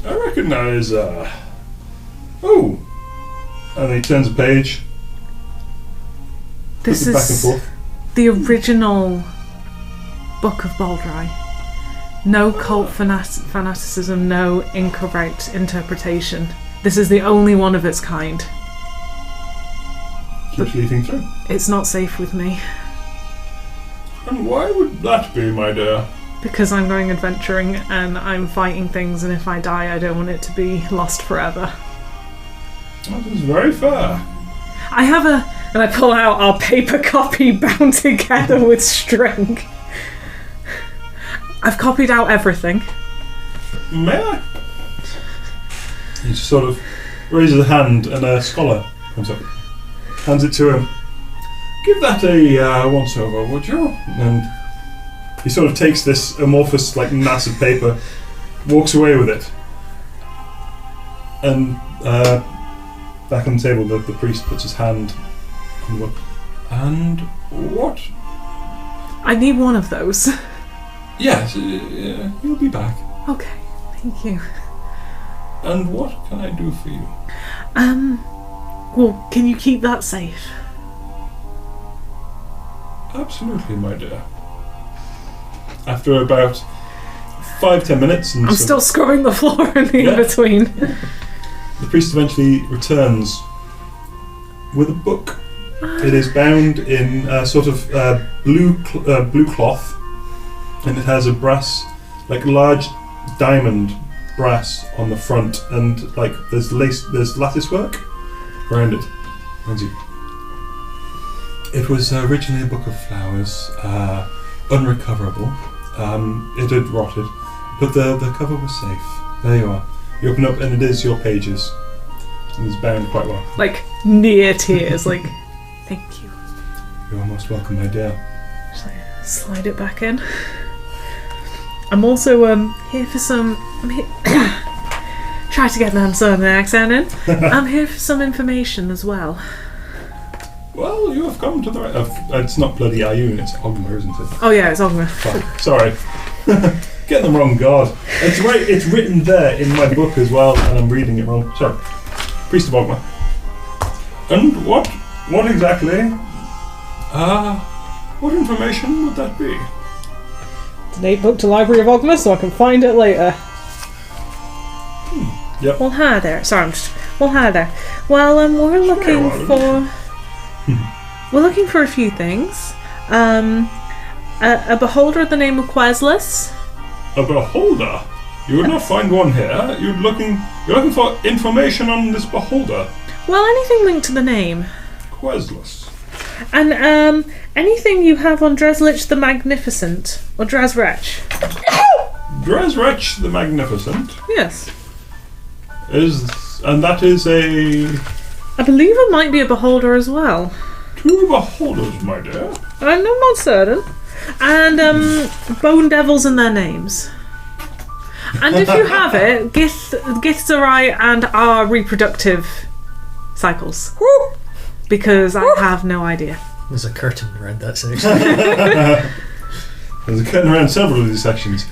I recognise. Oh, and then he turns a page. This flips it back and is forth. the original book of Baldry. No cult fanaticism, no incorrect interpretation. This is the only one of its kind. Keeps leafing through. It's not safe with me. And why would that be, my dear? Because I'm going adventuring and I'm fighting things, and if I die, I don't want it to be lost forever. That is very fair. I have and I pull out our paper copy bound together with string. I've copied out everything. May I? He just sort of raises a hand, and a scholar comes up, hands it to him. Give that a once over, would you? And he sort of takes this amorphous, like, mass of paper, walks away with it, and back on the table, the priest puts his hand on the book. And what? I need one of those. Yes, he'll be back. Okay, thank you. And what can I do for you? Well, can you keep that safe? Absolutely, my dear. After about 5-10 minutes, and I'm still scrubbing the floor in the in-between. The priest eventually returns with a book. It is bound in a sort of blue cloth, and it has a brass, like large diamond brass on the front, and like there's lattice work around it. It was originally a book of flowers, unrecoverable. It had rotted, but the cover was safe. There you are. You open up, and it is your pages. And it's bound quite well. Like, near tears, like, thank you. You are most welcome, my dear. Just like, slide it back in. I'm also here for some... try to get an Southern accent in. I'm here for some information as well. Well, you have come to the right... it's not bloody Ayun, it's Ogma, isn't it? Oh yeah, it's Ogma. Fuck, sorry. Getting them wrong, God. It's right, it's written there in my book as well, and I'm reading it wrong. Sorry. Priest of Ogma. And what exactly? What information would that be? Donate book to Library of Ogma so I can find it later. Yep. Well, hi there. Sorry, well, hi there. Well, we're looking for... We're looking for a few things. A beholder of the name of Questless. A beholder? You would not find one here. You're looking for information on this beholder. Well, anything linked to the name. Questless. And anything you have on Dreslich the Magnificent or Dresrech. Dresrech the Magnificent. Yes. And that is a... I believe it might be a beholder as well. 2 beholders, my dear. I'm not certain. And bone devils in their names. And if you have it, Githzerai and our reproductive cycles. Because I have no idea. There's a curtain around that section. There's a curtain around several of these sections.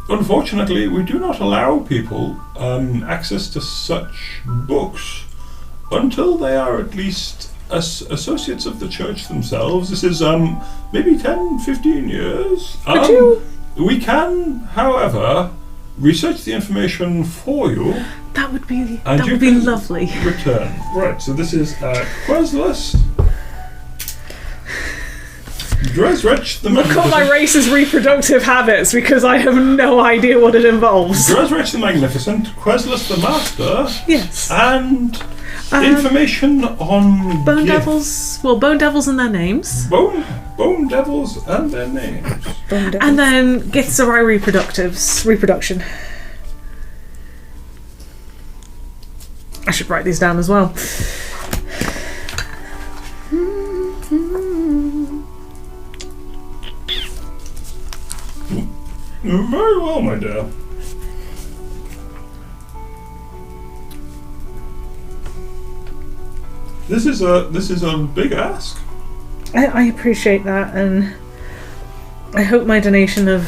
Unfortunately, we do not allow people access to such books until they are at least associates of the church themselves. This is maybe 10-15 years. We can, however, research the information for you. That would be lovely. Return. Right, so this is Questless. Dresrech the Look Magnificent. at my race's reproductive habits because I have no idea what it involves. Dresrech the Magnificent, Questless the Master. Yes. And information on bone devils. Well, bone devils and their names. Bone devils and their names. And then Githzerai reproduction. I should write these down as well. Very well, my dear. This is a big ask. I appreciate that, and I hope my donation of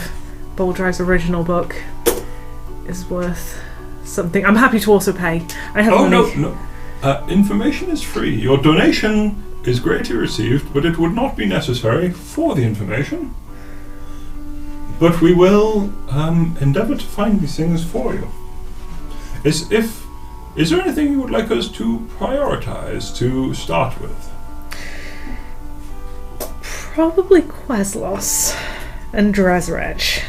Boldry's original book is worth something. I'm happy to also pay. I have money. No. Information is free. Your donation is greatly received, but it would not be necessary for the information. But we will endeavour to find these things for you. Is there anything you would like us to prioritise to start with? Probably Queslos and Dresreg.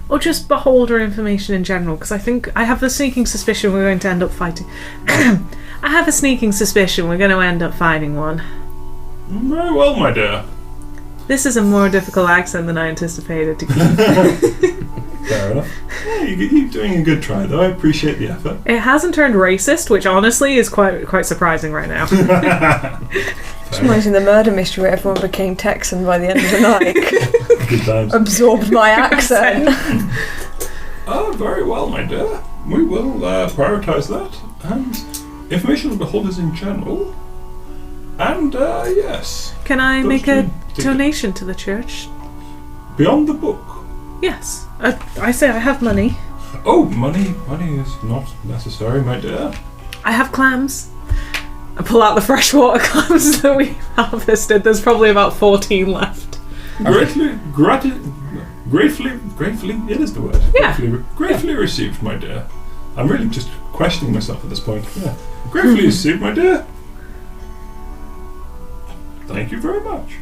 Or just Beholder information in general, because I think I have the sneaking suspicion we're going to end up fighting. I have a sneaking suspicion we're going to end up fighting one. Very well, my dear. This is a more difficult accent than I anticipated to keep. Fair enough. Yeah, you're doing a good try, though. I appreciate the effort. It hasn't turned racist, which honestly is quite surprising right now. Just imagine the murder mystery where everyone became Texan by the end of the night. Good times. Absorbed my accent. Oh, very well, my dear. We will prioritise that. And information on beholders in general. And, yes. Can I Those make a two donation to the church? Beyond the book. Yes. I say I have money. Oh, money is not necessary, my dear. I have clams. I pull out the freshwater clams that we harvested. There's probably about 14 left. Gratefully, it is the word. Yeah. Gratefully received, my dear. I'm really just questioning myself at this point. Yeah. Gratefully received, my dear. Thank you very much.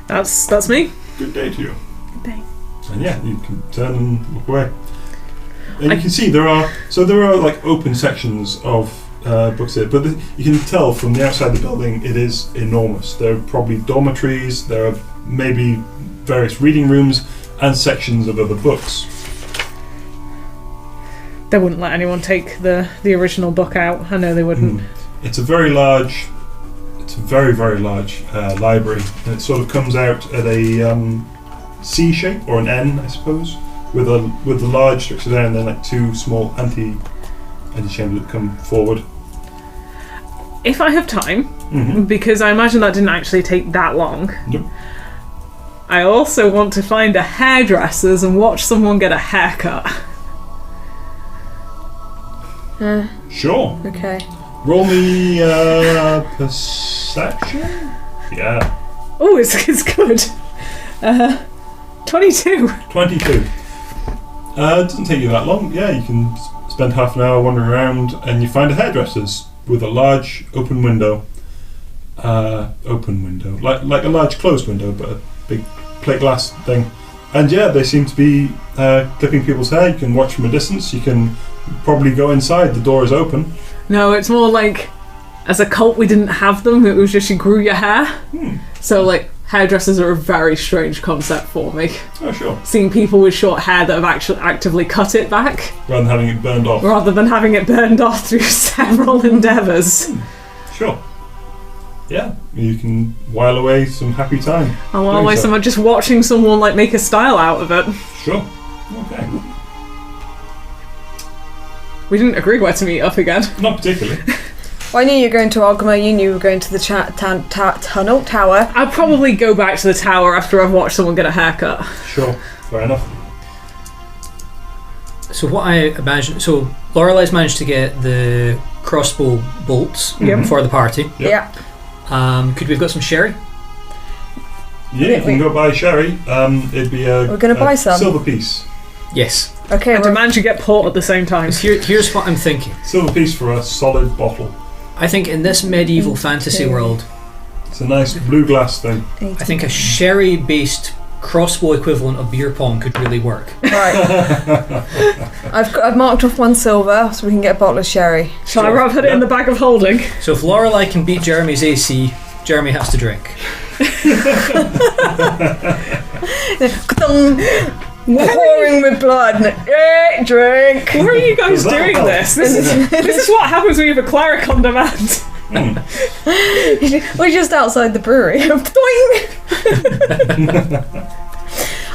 That's me. Good day to you. Good day. And yeah, you can turn and look away. And you can see there are like open sections of books here, but you can tell from the outside the building it is enormous. There are probably dormitories, there are maybe various reading rooms and sections of other books. They wouldn't let anyone take the original book out. I know they wouldn't. It's a very, very large library, and it sort of comes out at a C shape or an N, I suppose, with the large structure there, and then like two small antechambers that come forward. If I have time, because I imagine that didn't actually take that long. Nope. I also want to find a hairdresser's and watch someone get a haircut. Sure. Okay. Roll me perception? Yeah. Oh, it's good. 22. 22. It doesn't take you that long. Yeah, you can spend half an hour wandering around and you find a hairdresser's with a large open window. Like a large closed window, but a big plate glass thing. And yeah, they seem to be clipping people's hair. You can watch from a distance. You can probably go inside. The door is open. No, it's more like, as a cult we didn't have them, it was just you grew your hair. So like, hairdressers are a very strange concept for me. Oh, sure. Seeing people with short hair that have actually actively cut it back. Rather than having it burned off. Rather than having it burned off through several endeavours. Sure. Yeah, you can while away some happy time. I'll while away someone just watching someone like make a style out of it. Sure. Okay. We didn't agree where to meet up again. Not particularly. Well, I knew you were going to Ogma, you knew you were going to the tunnel tower. I'll probably go back to the tower after I've watched someone get a haircut. Sure, fair enough. So what I imagine, so Lorelei's managed to get the crossbow bolts for the party. Yep. Yeah. Could we have got some sherry? Yeah, you can go buy sherry. It'd be We're going to buy some. Silver piece. Yes. Okay, I demand you get port at the same time. Here's what I'm thinking. Silver piece for a solid bottle. I think in this medieval fantasy world, it's a nice blue glass thing. I think a sherry-based crossbow equivalent of beer pong could really work. Right. I've marked off 1 silver so we can get a bottle of sherry. Shall I put it in the bag of holding? So if Lorelei can beat Jeremy's AC, Jeremy has to drink. Pouring with blood. Drink. Why are you guys doing this? This is what happens when you have a cleric on demand. We're just outside the brewery.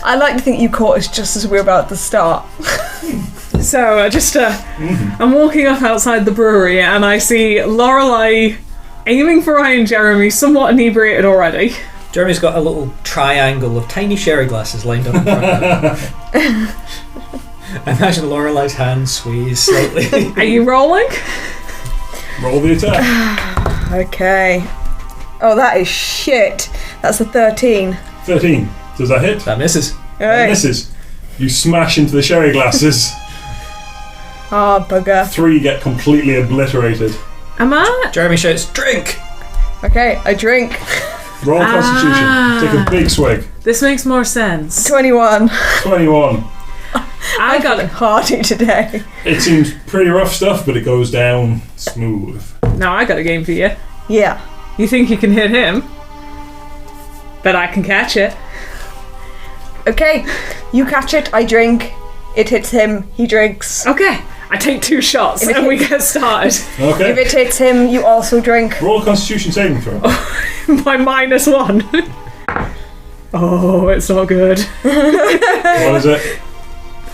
I like to think you caught us just as we were about to start. So I'm walking up outside the brewery and I see Lorelei aiming for Ryan Jeremy, somewhat inebriated already. Jeremy's got a little triangle of tiny sherry glasses lined up in front of him. I imagine Lorelei's hand sways slightly. Are you rolling? Roll the attack. Okay. Oh, that is shit. That's a 13. 13. Does that hit? That misses. That misses. You smash into the sherry glasses. Ah, bugger. 3 get completely obliterated. Am I? Jeremy shouts, "Drink!" Okay, I drink. Roll Constitution. Take a big swig. This makes more sense. 21. 21. I got it. Hardy today. It seems pretty rough stuff, but it goes down smooth. Now I got a game for you. Yeah. You think you can hit him? Bet I can catch it. Okay, you catch it, I drink. It hits him, he drinks. Okay. I take 2 shots and we get started. Okay. If it hits him, you also drink. Roll a Constitution saving throw. By -1. Oh, it's not good. What is it?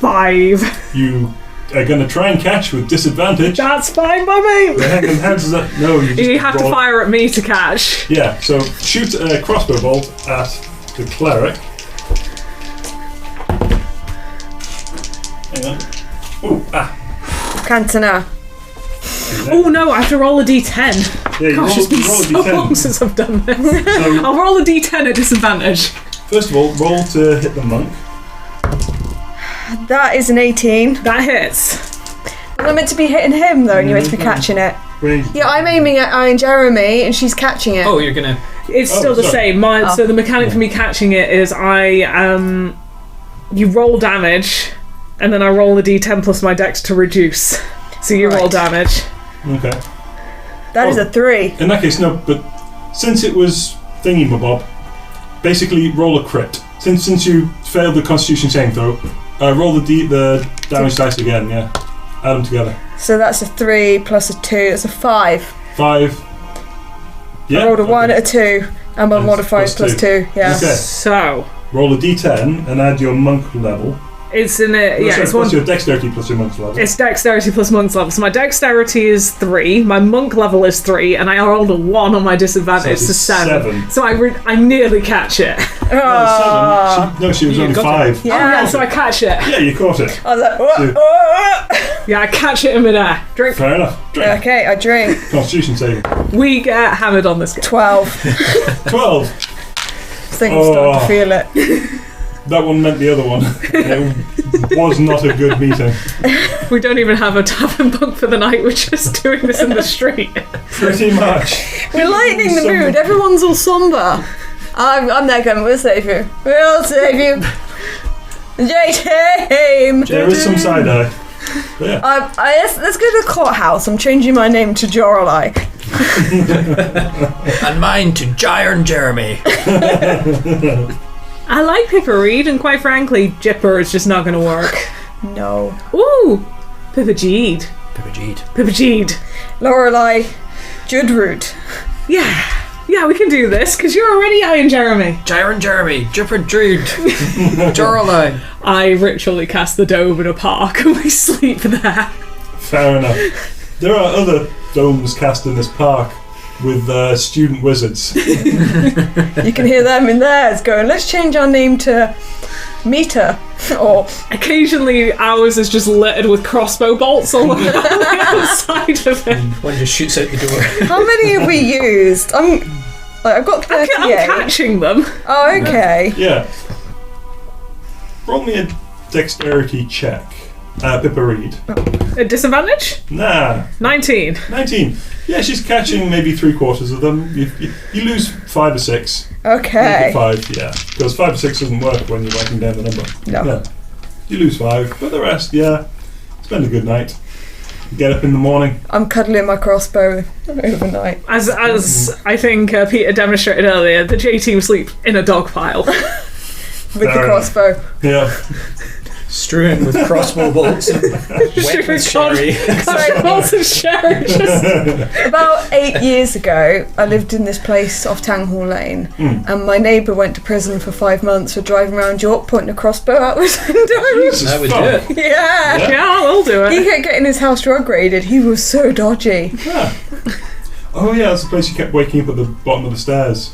5. You are going to try and catch with disadvantage. That's fine by me. How does that? No, you just You have to roll- fire at me to catch. Yeah, so shoot a crossbow bolt at the cleric. Hang on. Ooh, Cantona. Oh no, I have to roll a d10. Yeah, you Gosh, it's been roll a so long d10. since I've done this. So, I'll roll a d10 at disadvantage. first of all, roll to hit the monk. That is an 18. That hits. I'm meant to be hitting him though, and you're meant to be catching it. Range. Yeah, I'm aiming at Iron Jeremy, and she's catching it. Oh, you're gonna. It's Oh, still the sorry. same. So the mechanic for me catching it is you roll damage, and then I roll a d10 plus my dex to reduce. So you roll Right. damage. Okay. That is a 3. In that case, no, but since it was thingy-mabob, basically roll a crit. Since you failed the Constitution saving throw, roll the damage dice again, yeah. Add them together. So that's a 3 plus a 2. That's a 5. 5. Yeah. I rolled a 1, okay. a 2, and my And modifier plus plus 2. Yeah. Okay. So Roll a d10 and add your monk level. it's in it. Yeah, Sorry, it's plus one. your dexterity plus your monk's level. It's dexterity plus monk's level. So my dexterity is 3, my monk level is 3, and I rolled a 1 on my disadvantage, So so it's 7. 7. So I nearly catch it. She was You only got 5. Yeah. Oh yeah, so I catch it. Yeah, you caught it. I was like, So- Yeah, I catch it in midair. Drink. Fair enough. Drink. okay, I drink. Constitution saving. We get hammered on this game. 12. 12. I think I'm starting to feel it. That one meant the other one. It was not a good meeting. We don't even have a tavern bunk for the night. We're just doing this in the street. Pretty much. We're lightening the mood. Everyone's all somber. I'm there going, we'll save you. We'll save you. J-Team. There is some side eye. But yeah. Let's go to the courthouse. I'm changing my name to Joralai. And mine to Iron Jeremy. I like Pippa Reed, and quite frankly, Jipper is just not going to work. No. Ooh, Pippa Jeed. Pippa Jeed. Pippa Jeed. Lorelei Judroot. Yeah, we can do this, because you're already Iron Jeremy. Iron Jeremy. Jipper Dreed. Joralai. I ritually cast the dome in a park, and we sleep there. Fair enough. There are other domes cast in this park with student wizards. You can hear them in theirs going, let's change our name to Meter. Or Occasionally, ours is just littered with crossbow bolts all on the outside of it. One just shoots out the door. how many have we used? I've got 38. I'm catching them. Oh, okay. Yeah. Roll me a dexterity check. Pippa Reed. At disadvantage? Nah. 19. 19. Yeah, she's catching maybe 3/4 of them. You lose 5 or 6. Okay. Make it 5, yeah. Because 5 or 6 doesn't work when you're writing down the number. No. Yeah. You lose 5, but the rest, yeah. Spend a good night. Get up in the morning. I'm cuddling my crossbow overnight. As I think Peter demonstrated earlier, the J team sleep in a dog pile. With the Fair enough. crossbow. Yeah. Strewn with crossbow bolts and wet with sherry. Bolts of sherry. About 8 years ago, I lived in this place off Tanghall Lane, and my neighbour went to prison for 5 months for driving around York pointing a crossbow out his window. Jesus That would fuck. do it. Yeah. Yeah, I'll do He it. kept getting his house drug raided. He was so dodgy. Yeah. Oh yeah, that's the place you kept waking up at the bottom of the stairs.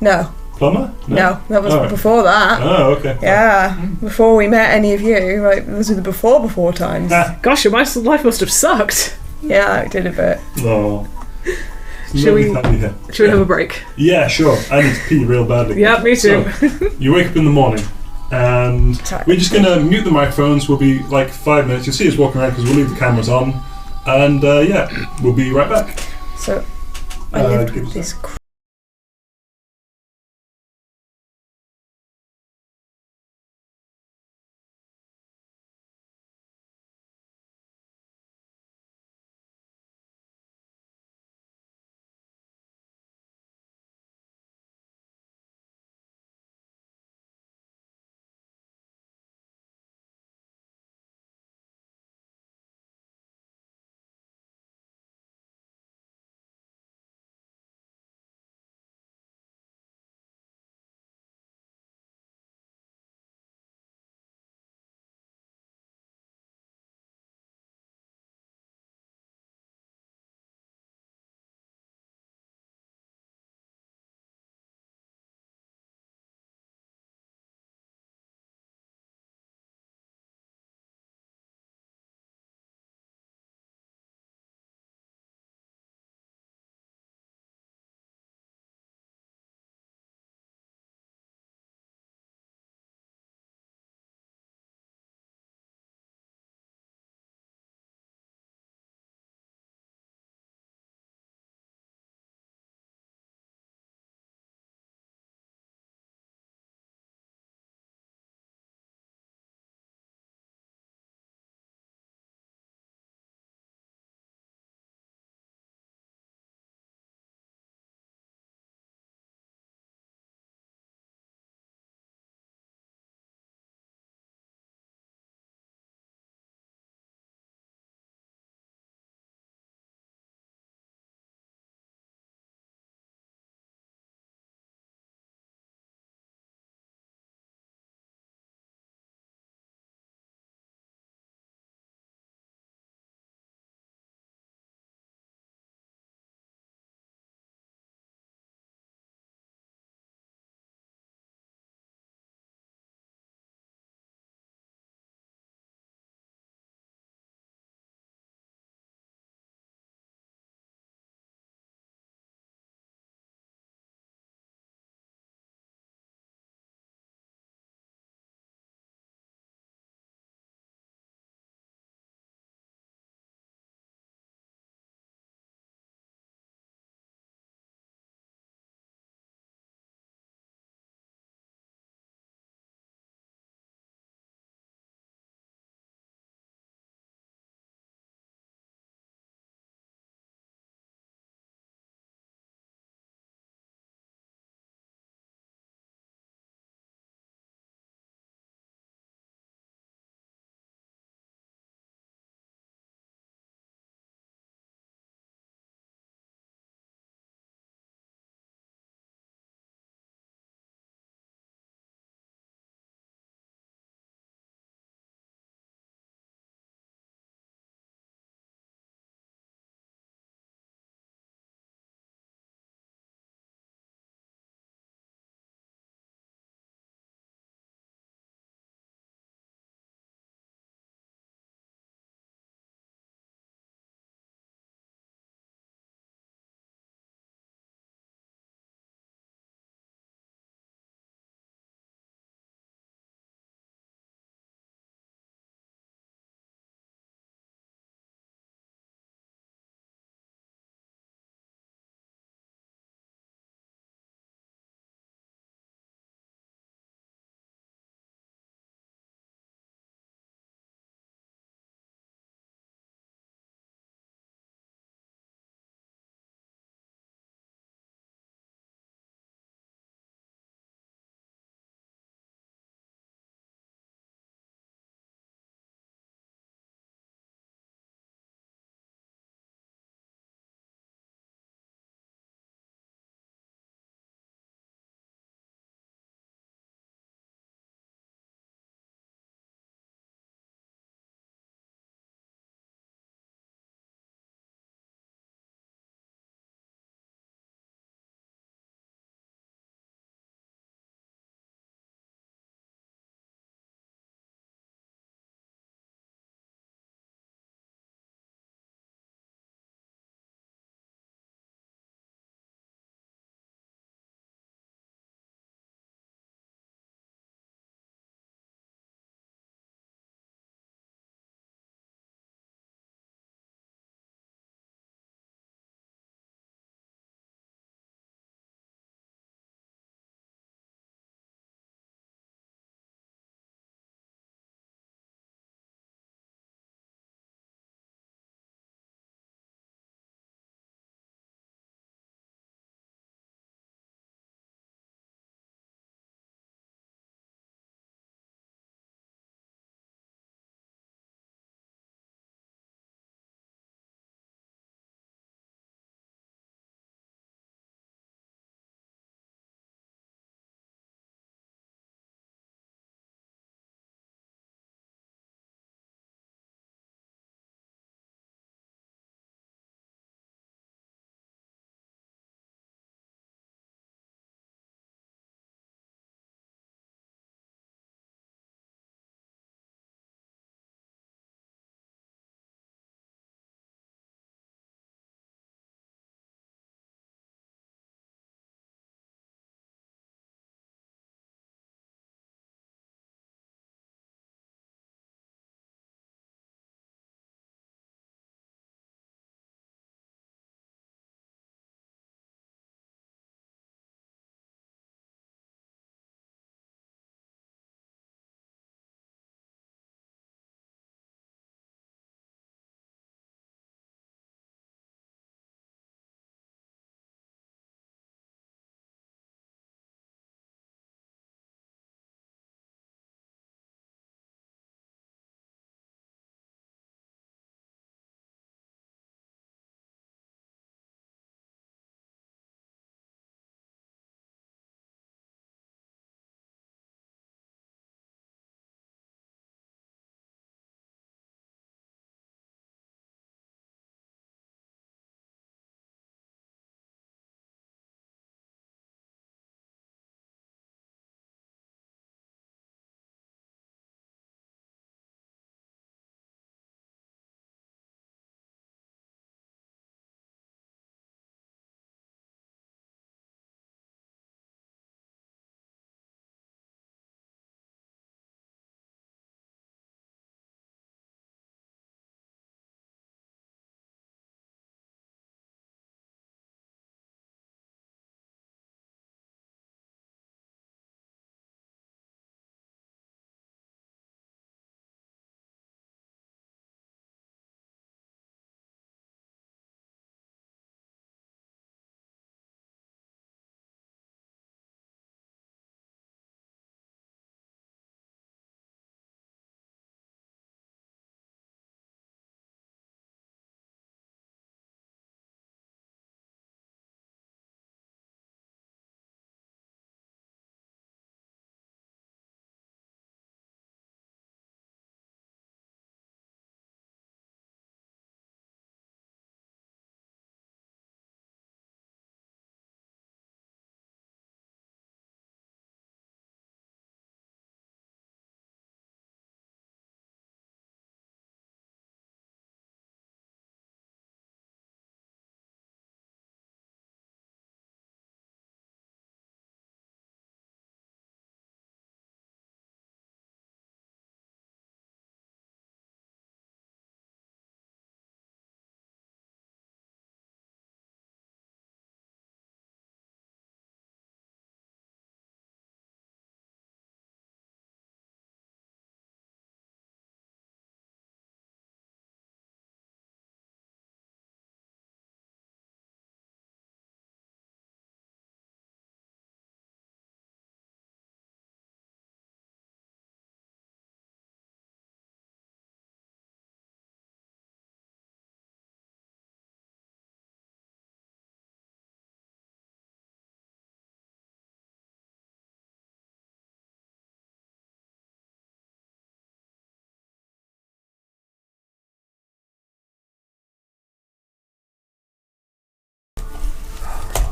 No, Plumber? no, that was Oh, right. before that. Oh, okay. Yeah, before we met any of you, like those were the before times. Ah. Gosh, your life must have sucked. Yeah, I did a bit. Oh. Shall we- Here. Should we have a break? Yeah, sure. I need to pee real badly. Yeah, me too. So, you wake up in the morning, and Sorry. we're just going to mute the microphones. We'll be like 5 minutes. You'll see us walking around because we'll leave the cameras on. And yeah, we'll be right back. So I lived give with us that. this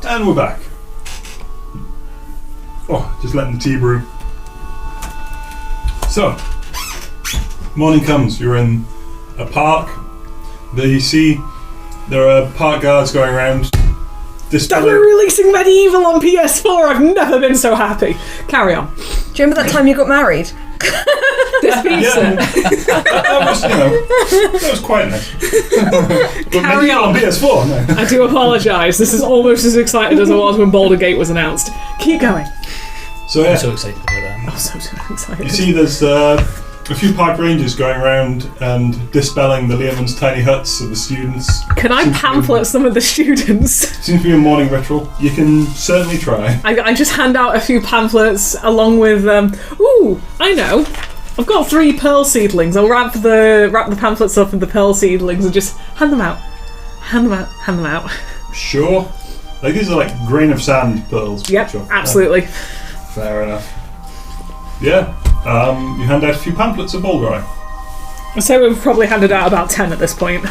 And we're back. Oh, just letting the tea brew. So, morning comes. You're in a park. There you see there are park guards going around. Damn, we're releasing Medieval on PS4. I've never been so happy. Carry on. Do you remember that time you got married? This pizza. That was quite nice. But Carry on. PS4. No. I do apologise. This is almost as excited as I was when Baldur's Gate was announced. Keep going. So yeah, I'm so excited about that. I'm so excited. you see there's a few park rangers going around and dispelling the Learman's tiny huts of the students. Can I pamphlet some of the students? Seems to be a morning ritual. You can certainly try. I just hand out a few pamphlets along with ooh, I know. I've got 3 pearl seedlings. I'll wrap the pamphlets up in the pearl seedlings and just hand them out. Hand them out. Sure. Like these are like grain of sand pearls. Yep, Sure. absolutely. Fair enough. Yeah. You hand out a few pamphlets of Baldry. So we've probably handed out about 10 at this point.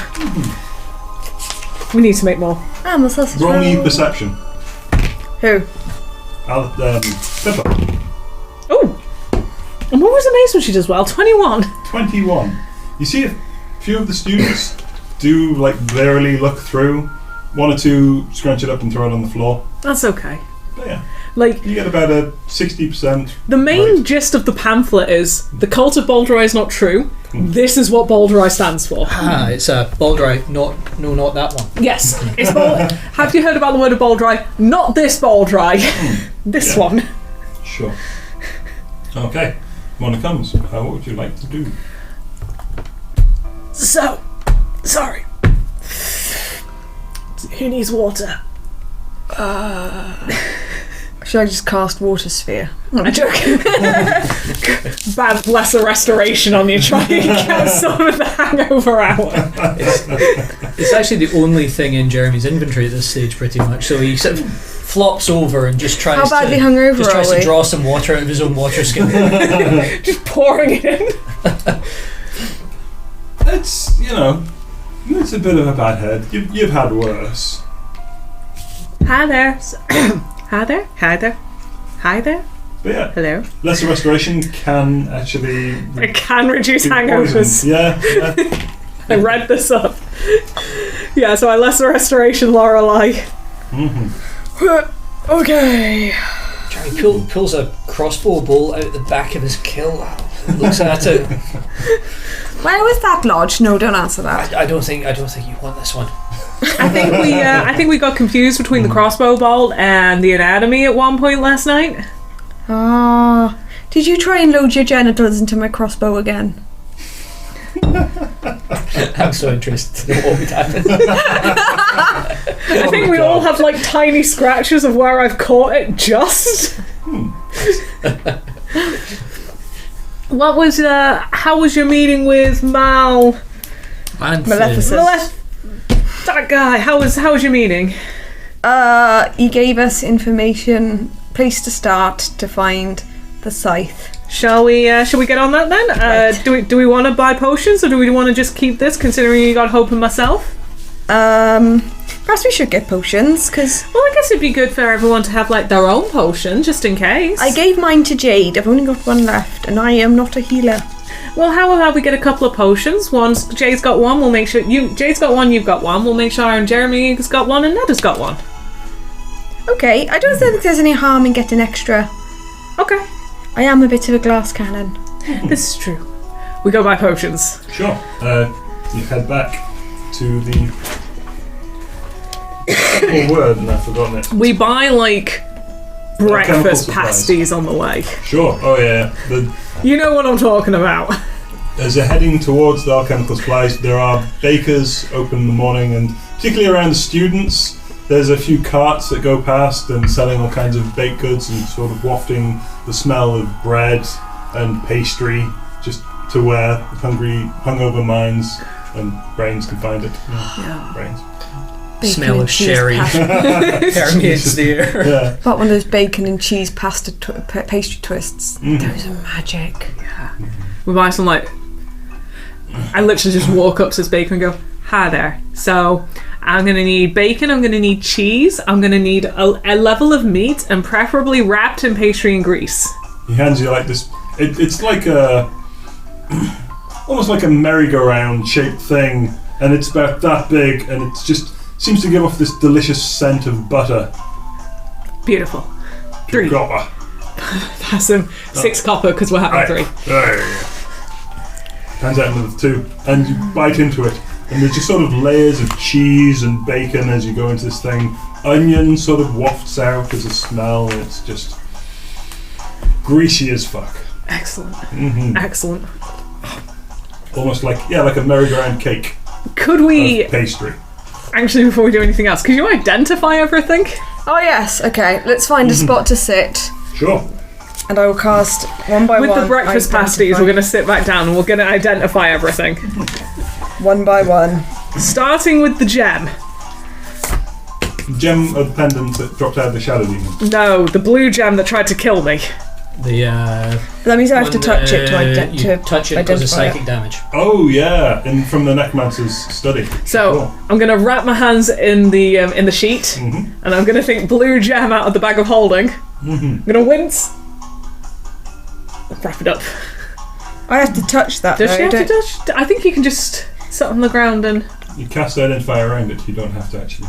We need to make more. I'm a sausage Roll me roll. perception. Who? Pippa. Oh! I'm always amazed when she does well. 21. 21. You see a few of the students do like barely look through. 1 or 2 scrunch it up and throw it on the floor. That's okay. But yeah, Like, you get about a 60%. the main right. gist of the pamphlet is the cult of Baldry is not true. This is what Baldry stands for. It's Baldry, not that one. Yes. It's Have you heard about the word of Baldry? Not this Baldry. This Yeah. one. Sure. Okay. When it comes, what would you like to do? So, sorry. Who needs water? Should I just cast Water Sphere? I'm joking. Bad lesser restoration on you, trying to get some of the hangover out. It's actually the only thing in Jeremy's inventory at this stage, pretty much. So he sort of flops over and just tries How badly to hungover just tries are to we? draw some water out of his own water skin. Just pouring it in. It's, it's a bit of a bad head. You've had worse. Hi there. Hi there. Hi there. Hi there. But yeah, Hello. lesser restoration can actually It can reduce be hangovers. poisoned. Yeah. I read this up. Yeah, so I lesser restoration Lorelei. Mm-hmm. Okay. Jeremy pulls a crossbow bolt out the back of his kill, looks at it. Where was that lodge? No, don't answer that. I don't think you want this one. I think we got confused between the crossbow bolt and the anatomy at one point last night. Ah. Did you try and load your genitals into my crossbow again? I'm so interested to know what would happen. I think we all have like tiny scratches of where I've caught it just. What was how was your meeting with Maleficent. that guy? How was your meeting? He gave us information, place to start to find the scythe. Shall we get on that then? Right. Do we want to buy potions or do we want to just keep this, considering you got Hope and myself? Perhaps we should get potions, because Well, I guess it'd be good for everyone to have like their own potion, just in case. I gave mine to Jade. I've only got one left, and I am not a healer. Well, how about we get a couple of potions? Jade's got one. We'll make sure Jade's got one. You've got one. We'll make sure Jeremy's got one and Neda's got one. Okay, I don't think there's any harm in getting extra. Okay, I am a bit of a glass cannon. this is true. We go buy potions. Sure. You head back to the word, and I've forgotten it. We buy like chemical breakfast supplies. pasties on the way. Sure. Oh yeah. You know what I'm talking about. As you're heading towards the alchemical supplies, there are bakers open in the morning, and particularly around the students, there's a few carts that go past and selling all kinds of baked goods and sort of wafting the smell of bread and pastry, just to where hungover minds and brains can find it. Yeah. Brains. Bacon Smell and of cheese sherry permeates the air. Yeah. Got one of those bacon and cheese pastry twists. Those are magic. We buy some like. I literally just walk up to this baker and go, "Hi there. So, I'm going to need bacon, I'm going to need cheese, I'm going to need a level of meat, and preferably wrapped in pastry and grease. He hands you like this. It's like a almost like a merry-go-round shaped thing, and it's about that big, and it just seems to give off this delicious scent of butter. Beautiful. 3. Copper. That's 6 copper because we're having 3. Hands out another 2, and you bite into it, and there's just sort of layers of cheese and bacon as you go into this thing. Onion sort of wafts out as a smell, and it's just greasy as fuck. Excellent. Mm-hmm. Excellent. Almost like a merry-go-round cake. Could we... pastry. Actually, before we do anything else, could you identify everything? Oh yes, okay. Let's find a spot to sit. Sure. And I will cast one by With one. the breakfast pasties, we're going to sit back down and we're going to identify everything. One by one. Starting with the gem. Gem of pendant that dropped out of the shadow demon. No, the blue gem that tried to kill me. That means I have to touch it to touch it identify because of psychic it. damage. Oh yeah, from the necromancer's study. So Cool. I'm going to wrap my hands in the sheet, Mm-hmm. and I'm going to think blue gem out of the bag of holding. Mm-hmm. I'm going to wince. Wrap it up. I have to touch that. Does though, she have to don't- touch? I think you can just sit on the ground and You cast identify around it. You don't have to actually.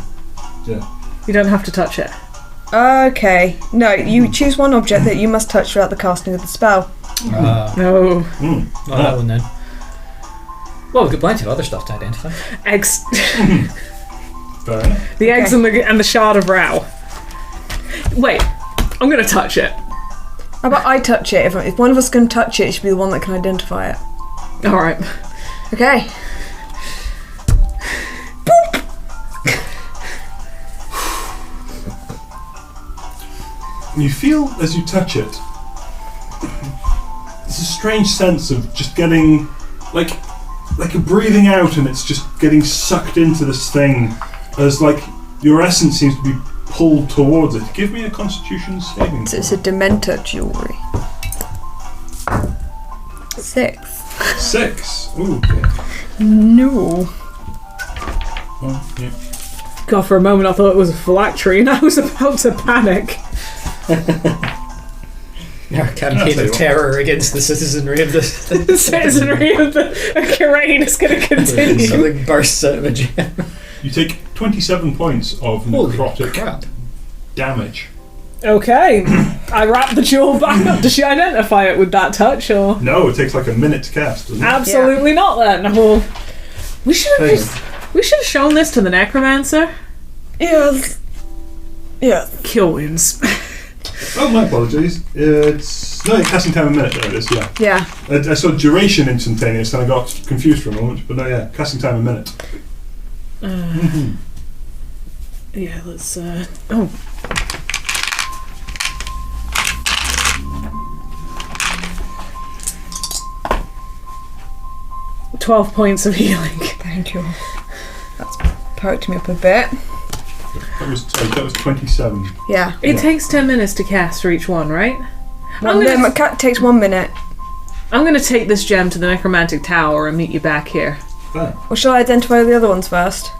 Yeah. you don't have to touch it. Okay. No, you choose one object that you must touch throughout the casting of the spell. No. Not that one then. Well, we've got plenty of other stuff to identify. Eggs. Fair enough. The eggs and the shard of row. Wait, I'm going to touch it. How about I touch it? If one of us can touch it, it should be the one that can identify it. All right. Okay. You feel as you touch it, it's a strange sense of just getting like a breathing out, and it's just getting sucked into this thing as like your essence seems to be pulled towards it. Give me a Constitution saving. So it's a Dementor jewelry. 6. 6. Ooh. Okay. No. Oh, yeah. God, for a moment I thought it was a phylactery and I was about to panic. Our campaign of terror against the citizenry of the The citizenry of the Karain is going to continue. Something bursts out of a gem. You take 27 points of Holy necrotic crap. damage. Okay, I wrap the jewel back up. Does she identify it with that touch, or No, it takes like a minute to cast, doesn't it? absolutely not? Then, well, we should have shown this to the necromancer. Yes. Yeah. Kill wounds. Oh, my apologies. It's no, casting time a minute. There it is. Yeah. Yeah. I saw duration instantaneous, and I got confused for a moment. But no, yeah, casting time a minute. Yeah, let's. Oh. $12 points of healing. Thank you. That's perked me up a bit. That was 27. Yeah. It takes 10 minutes to cast for each one, right? My cat takes 1 minute. I'm going to take this gem to the necromantic tower and meet you back here. Fair. Or shall I identify the other ones first?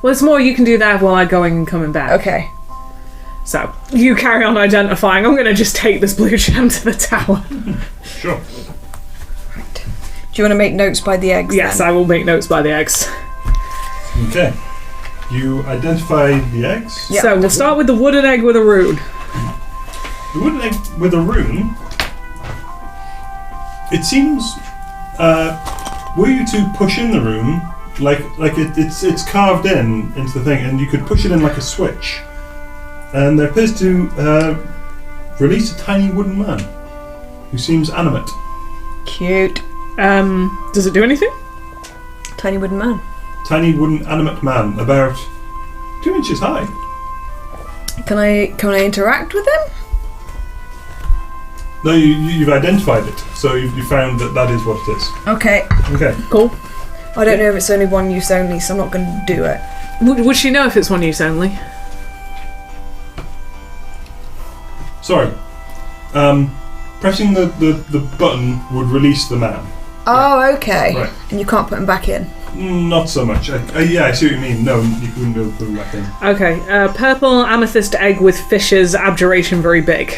Well, it's more you can do that while I'm going and coming back. Okay. So, you carry on identifying. I'm going to just take this blue gem to the tower. Sure. Right. Do you want to make notes by the eggs? Yes, then? I will make notes by the eggs. Okay. You identify the eggs. Yeah. So, we'll start with the wooden egg with a rune. The wooden egg with a rune. It seems. Were you to push in the rune, it's carved into the thing, and you could push it in like a switch, and there appears to release a tiny wooden man who seems animate. Cute. Does it do anything? Tiny wooden man. Tiny wooden animate man, about 2 inches high. Can I interact with him? No, you've identified it, so you found that is what it is. Okay. Okay. Cool. I don't know if it's only one use only, so I'm not going to do it. Would she know if it's one use only? Sorry. Pressing the button would release the man. Oh, okay. Right. And you can't put him back in. Not so much. Yeah, I see what you mean. No, you wouldn't be able to put them back in. Okay. Purple amethyst egg with fishes. Abjuration very big.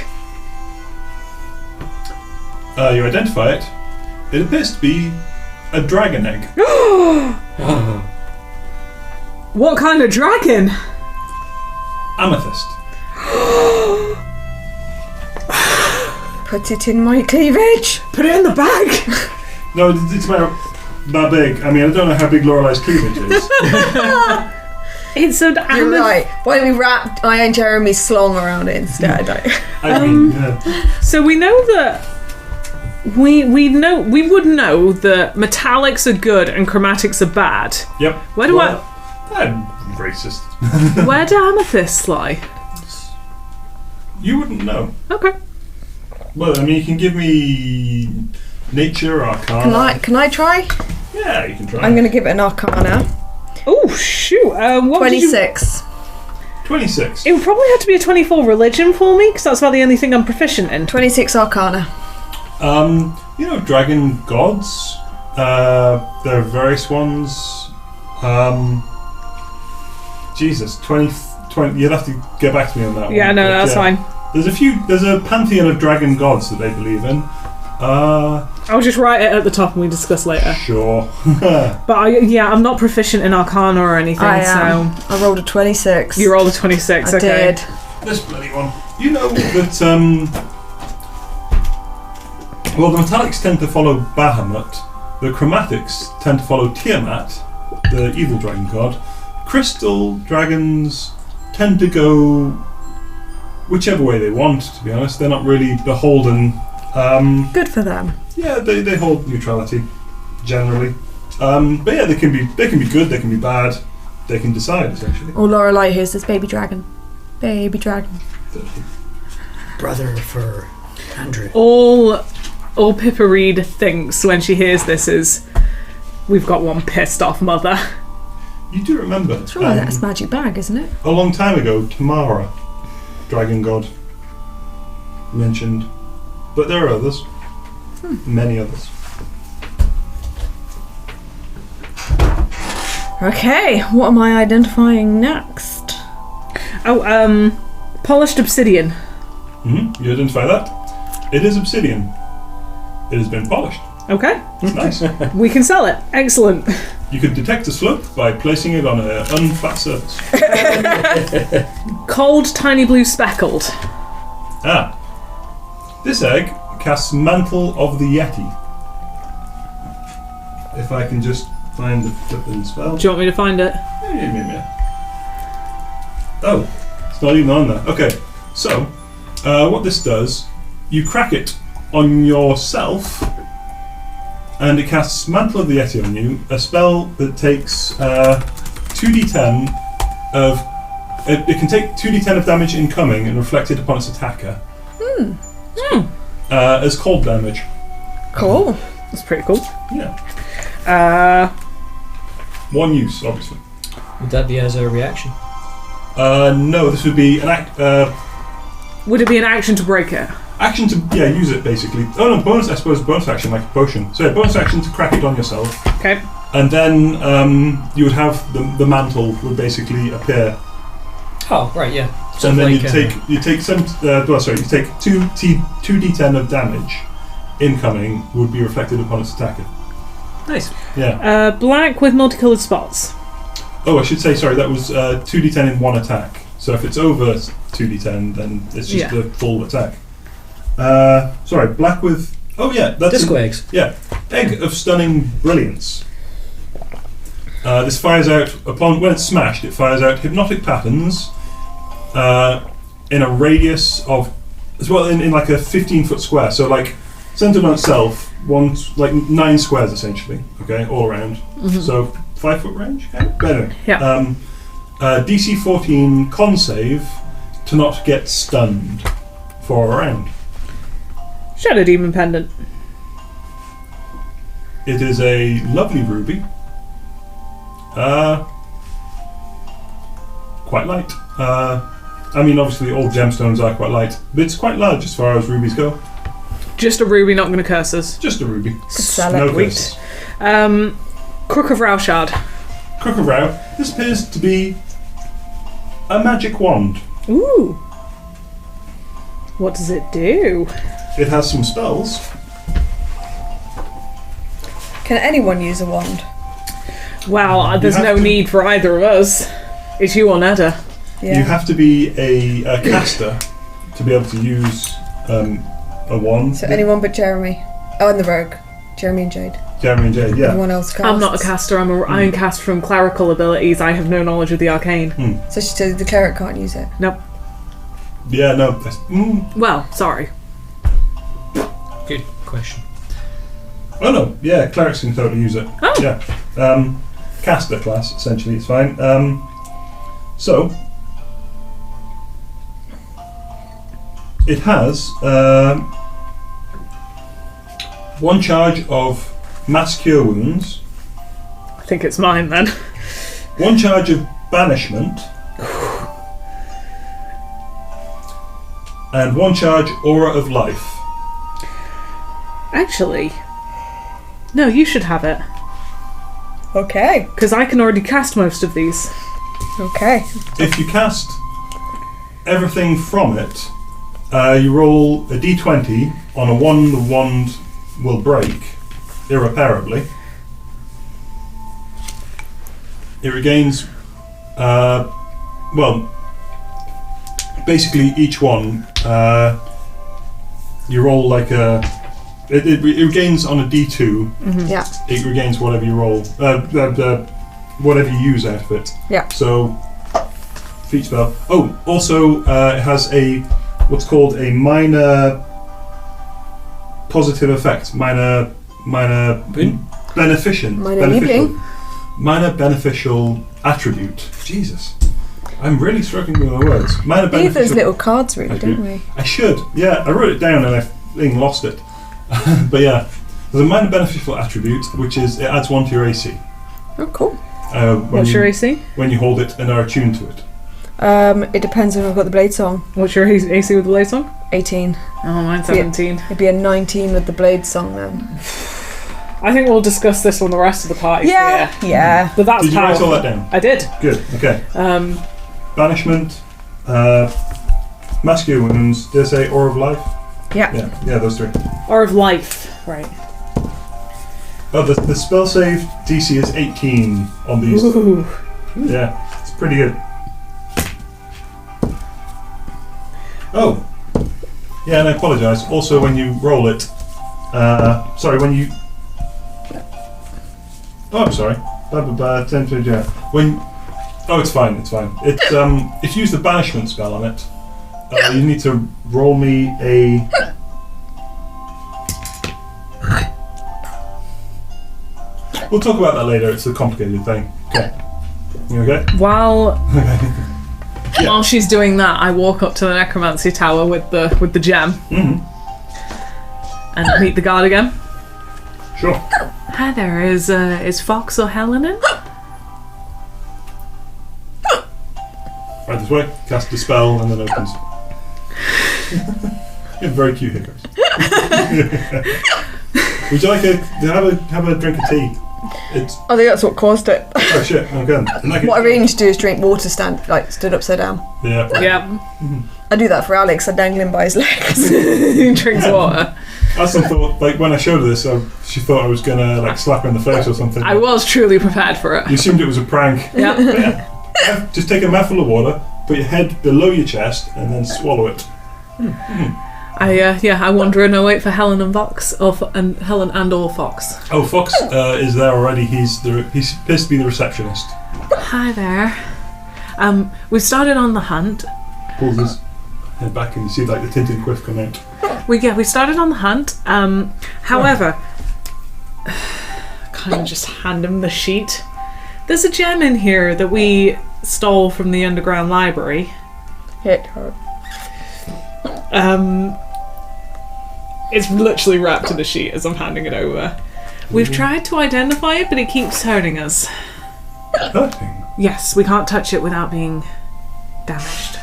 You identify it. It appears to be a dragon egg. What kind of dragon? Amethyst. Put it in my cleavage. Put it in the bag. No, it's about that big. I mean, I don't know how big Lorelei's cleavage is. It's an You're right. Why don't we wrap Iron Jeremy's slong around it instead? I mean, yeah. So we know that we would know that metallics are good and chromatics are bad. Yep. I'm racist. Where do amethysts lie? You wouldn't know. Okay. Well, I mean, you can give me nature, arcana. Can I try? Yeah, you can try. I'm going to give it an arcana. Oh shoot! What 26. 26. It would probably have to be a 24 religion for me, because that's about the only thing I'm proficient in. 26 arcana. You know, dragon gods. There are various ones. Jesus, 20. You'll have to get back to me on that one. Yeah, no, that's fine. There's a pantheon of dragon gods that they believe in. I'll just write it at the top and we discuss later. Sure. But I'm not proficient in arcana or anything, I am. so... I rolled a 26. You rolled a 26, I okay. did. This bloody one. You know that, well, the metallics tend to follow Bahamut. The chromatics tend to follow Tiamat, the evil dragon god. Crystal dragons tend to go whichever way they want, to be honest. They're not really beholden. Good for them. Yeah, they hold neutrality, generally. But yeah, they can be good, they can be bad. They can decide, essentially. Oh, Lorelei here's this baby dragon. Baby dragon. Brother for Andrew. All Pippa Reed thinks when she hears this is, we've got one pissed off mother. You do remember. It's right, that's magic bag, isn't it? A long time ago, Tamara, dragon god, mentioned. But there are others. Many others. Okay, what am I identifying next? Polished obsidian. Mm-hmm. You identify that? It is obsidian. It has been polished. Okay. Nice. We can sell it. Excellent. You could detect a slope by placing it on an unflat surface. Cold, tiny blue speckled. This egg casts Mantle of the Yeti. If I can just find the flipping spell. Do you want me to find it? Yeah. Oh, it's not even on there. Okay, so what this does, you crack it on yourself, and it casts Mantle of the Yeti on you, a spell that takes 2d10 of... It can take 2d10 of damage incoming and reflect it upon its attacker. As cold damage. Cool. That's pretty cool. Yeah. One use, obviously. Would that be as a reaction? No, this would be an Would it be an action to break it? action to use it basically. Oh no, bonus. I suppose bonus action like a potion. So yeah, bonus action to crack it on yourself. Okay. And then you would have the mantle would basically appear. Oh right, yeah. So and then like, you take 2d10 of damage incoming would be reflected upon its attacker. Nice. Yeah. Black with multicolored spots. Oh, I should say sorry. That was 2d10 in one attack. So if it's over 2d10, then it's just the full attack. Sorry, black with... Oh yeah, that's... Disco eggs. Yeah. Egg of Stunning Brilliance. This fires out... When it's smashed, it fires out hypnotic patterns in a radius of... As well, in like a 15-foot square. So like, centered on itself, 9 squares essentially. Okay, all around. Mm-hmm. So 5-foot range, kind of? But anyway. Yeah. DC 14 con save to not get stunned for a round. Shadow Demon Pendant. It is a lovely ruby. Quite light. I mean, obviously all gemstones are quite light, but it's quite large as far as rubies go. Just a ruby, not going to curse us. Just a ruby. Could sell No it. curses. Crook of Rowshard. Crook of Row. This appears to be a magic wand. Ooh. What does it do? It has some spells. Can anyone use a wand? Well, there's have no to- need for either of us. It's you or Netta. Yeah. You have to be a caster to be able to use a wand. So anyone but Jeremy. Oh, and the rogue. Jeremy and Jade. Jeremy and Jade, yeah. Everyone else casts. I'm not a caster. I'm a iron cast from clerical abilities. I have no knowledge of the arcane. So she said the cleric can't use it. Nope. Yeah, no. Well, sorry. Good question. Oh no, yeah, clerics can totally use it. Oh. Yeah. Caster class, essentially, it's fine. So, it has 1 charge of Mass Cure Wounds, I think it's mine then. 1 charge of Banishment, and 1 charge Aura of Life. Actually, no, you should have it. Okay. Because I can already cast most of these. Okay. If you cast everything from it, you roll a d20. On a 1, the wand will break irreparably. It regains, basically each one, you roll like a... It regains on a d2. Yeah. It regains whatever you roll, whatever you use out of it. Yeah. So, feat spell. Oh, also it has what's called a minor positive effect. Minor beneficent. Minor Liebling. Minor beneficial attribute. Jesus. I'm really struggling with the words. Minor We need those beneficial. little cards, really, don't we? I should. Yeah, I wrote it down and I lost it. But yeah, there's a minor beneficial attribute, which is it adds 1 to your AC. Oh, cool. What's your AC? When you hold it and are attuned to it. It depends if I've got the blade song. What's your AC with the blade song? 18. Oh, mine's 17. It'd be a 19 with the blade song then. I think we'll discuss this when the rest of the party's Yeah. here. Yeah. But that's Did you write powerful. all that down? I did. Good. Okay. Banishment, Mass Cure Wounds. Did I say Aura of Life? Yeah. Yeah, those 3. Or of life. Right. Oh, the spell save DC is 18 on these. Ooh. Yeah, it's pretty good. Oh, yeah, and I apologise. Also, when you roll it, when you. Oh, I'm sorry. When. Oh, it's fine. It's fine. It's if you use the banishment spell on it, you need to roll me a. We'll talk about that later. It's a complicated thing. Okay. You okay? While Yeah. while she's doing that, I walk up to the necromancy tower with the gem and meet the guard again. Sure. Hi there, is Fox or Helen in? Right this way. Cast a spell and then opens. You have very cute hiccups. Would you like have a drink of tea? It's I think that's what caused it. oh shit. Okay. What I really need to do is drink water stood upside down. Yeah. Yep. I do that for Alex. I dangle him by his legs. He drinks water. I also thought, like, when I showed her this, she thought I was gonna like slap her in the face or something. I was truly prepared for You it. assumed it was a prank. Yeah. But yeah. Just take a mouthful of water, put your head below your chest, and then swallow it. I wander and I wait for Helen and Fox, and Helen and or Fox. Oh, Fox is there already. He's supposed to be the receptionist. Hi there. We started on the hunt. Pulls his head back and you see like the tinted quiff come out. We started on the hunt. However, kind of just hand him the sheet. There's a gem in here that we stole from the underground library. Hit her. It's literally wrapped in a sheet as I'm handing it over. We've tried to identify it, but it keeps hurting us. Hurting. Yes, we can't touch it without being damaged.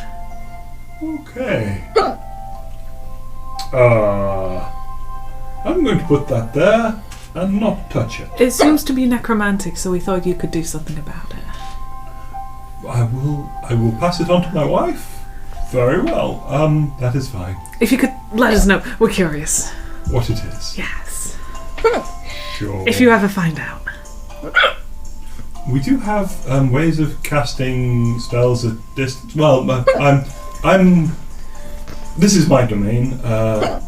Okay. I'm going to put that there. and not touch it. It seems to be necromantic, so we thought you could do something about it. I will pass it on to my wife. Very well. That is fine. If you could let us know. We're curious. What it is. Yes. Sure. If you ever find out. We do have ways of casting spells at distance. Well, I'm. This is my domain.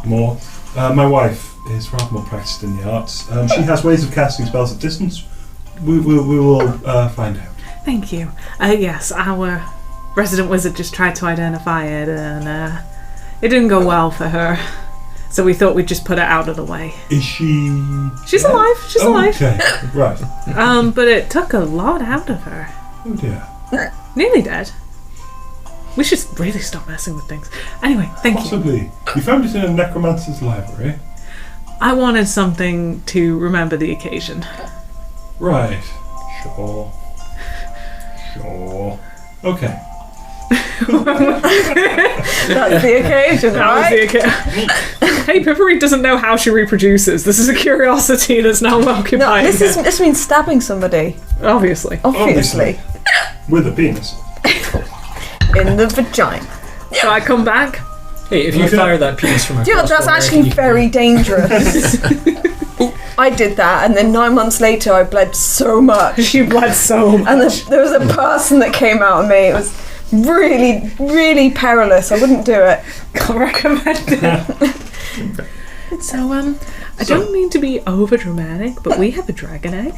More. My wife is rather more practiced in the arts. She has ways of casting spells at distance. We will find out. Thank you. Yes, our resident wizard just tried to identify it, and it didn't go well for her. So we thought we'd just put it out of the way. Is she? She's alive. She's alive. Okay, right. But it took a lot out of her. Oh dear. Nearly dead. We should really stop messing with things. Anyway, thank you. Possibly. You found it in a necromancer's library. I wanted something to remember the occasion. Right. Sure. Okay. That's the occasion, That was right? the occasion. Hey, Pippery doesn't know how she reproduces. This is a curiosity that's now No, occupied. this means stabbing somebody. Obviously. Obviously. With a penis. In the vagina. So I come back. Hey, if you Okay. fire that penis from Do you know what, across that's the actually American, very dangerous. I did that, and then 9 months later I bled so much. She bled so much. And there was a person that came out of me. It was really, really perilous. I wouldn't do it. Can't recommend it. So, I don't mean to be over dramatic, but we have a dragon egg.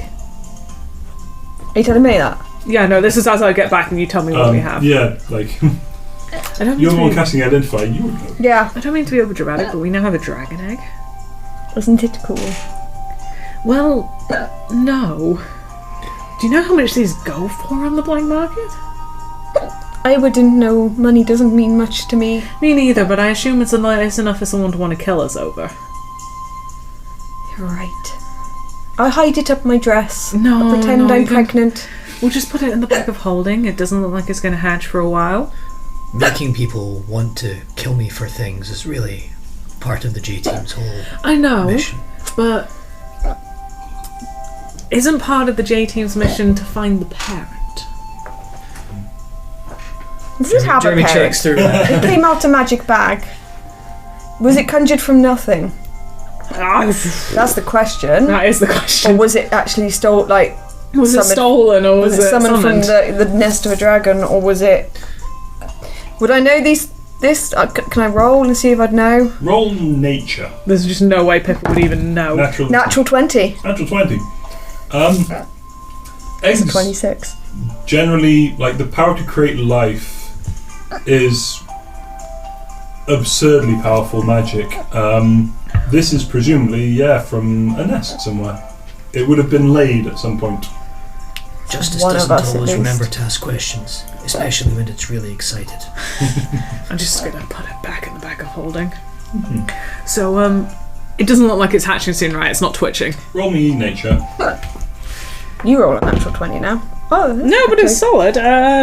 Are you telling me that? Yeah, no, this is as I get back and you tell me what we have. Yeah, like I don't mean you're the to one be, casting identify. You would know. Yeah. I don't mean to be over dramatic, but we now have a dragon egg. Isn't it cool? Well, no. Do you know how much these go for on the black market? I wouldn't know. Money doesn't mean much to me. Me neither, but I assume it's enough for someone to want to kill us over. You're right. I hide it up my dress. No, I pretend no, I'm you don't. pregnant. We'll just put it in the bag of holding. It doesn't look like it's going to hatch for a while. making people want to kill me for things is really part of the J-Team's whole I know, mission. but isn't part of the J-Team's mission to find the parent? Does it have Jeremy a parent? checks through that. It came out a magic bag. Was it conjured from nothing? That's the question. That is the Or question. was it actually stole? Like, Was it summoned- stolen or was it summoned from summoned? the nest of a dragon, or was it? Would I know these? This? Can I roll and see if I'd know? Roll nature. There's just no way Pippa would even know. Natural 20. Natural 20. It's a Eggs 26. generally, like the power to create life is absurdly powerful magic. This is presumably, from a nest somewhere. It would have been laid at some point. Justice One of doesn't us, at always least. remember to ask questions, especially when it's really excited. I'm just gonna put it back in the bag of holding. So, it doesn't look like it's hatching soon, right? It's not twitching. Roll me nature. You roll a natural 20 now. Oh, that's No, but okay. it's solid.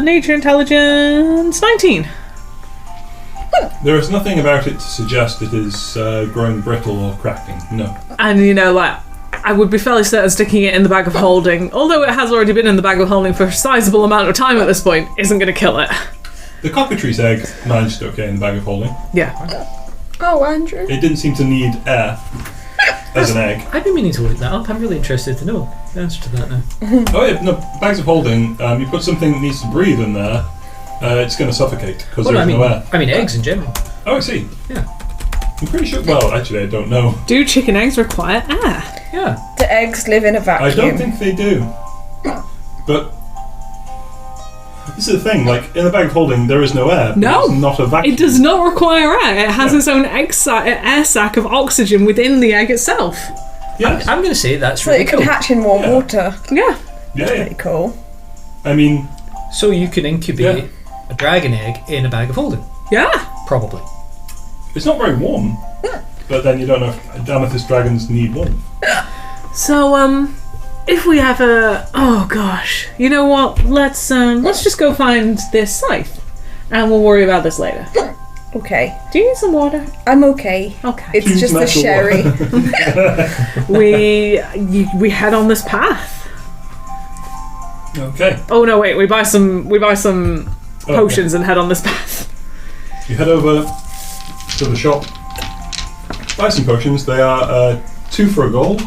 Nature intelligence 19. There is nothing about it to suggest it is growing brittle or cracking. No. And I would be fairly certain sticking it in the bag of holding, although it has already been in the bag of holding for a sizable amount of time at this point, isn't going to kill it. The cockatrice egg managed okay in the bag of holding. Yeah. Oh, Andrew. It didn't seem to need air as an egg. I've been meaning to look that up. I'm really interested to know the answer to that now. Oh yeah, no, bags of holding, you put something that needs to breathe in there, it's going to suffocate because Well, there's no air. I mean eggs in general. Oh, I see. Yeah. I'm pretty sure, well, actually I don't know. Do chicken eggs require air? Yeah. The eggs live in a vacuum. I don't think they do. But this is the thing, like, in the bag of holding there is no air. No. It's not a vacuum. It does not require air. It has its own air sac of oxygen within the egg itself. Yes. I'm going to say that's So really it could cool. hatch in warm Yeah. water. Yeah. Yeah, Pretty cool. I mean, So you could incubate a dragon egg in a bag of holding, Yeah. probably. it's not very warm. But then you don't know if amethyst dragons need warmth. So, if we have oh gosh, you know what? Let's just go find this scythe, and we'll worry about this later. Okay. Do you need some water? I'm okay. Okay. It's Choose just the natural sherry. We head on this path. Okay. Oh no, wait. We buy some potions and head on this path. You head over to the shop. Buy some potions. They are 2 for a gold.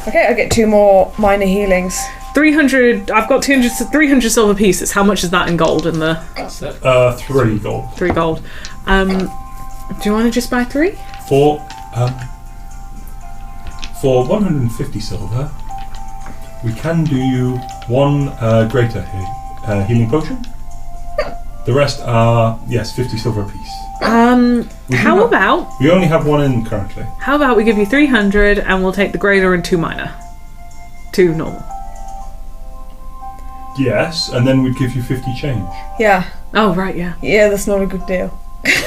Okay, I get 2 more minor healings. 300. I've got 300 silver pieces. How much is that in gold? In the 3 gold. 3 gold. Do you want to just buy 3? For 150 silver, we can do you 1 greater healing potion. The rest are 50 silver apiece. How about We only have 1 in currently. how about we give you 300 and we'll take the greater and 2 minor, 2 normal. Yes, and then we'd give you 50 change. Yeah. Oh right, yeah. Yeah, that's not a good deal.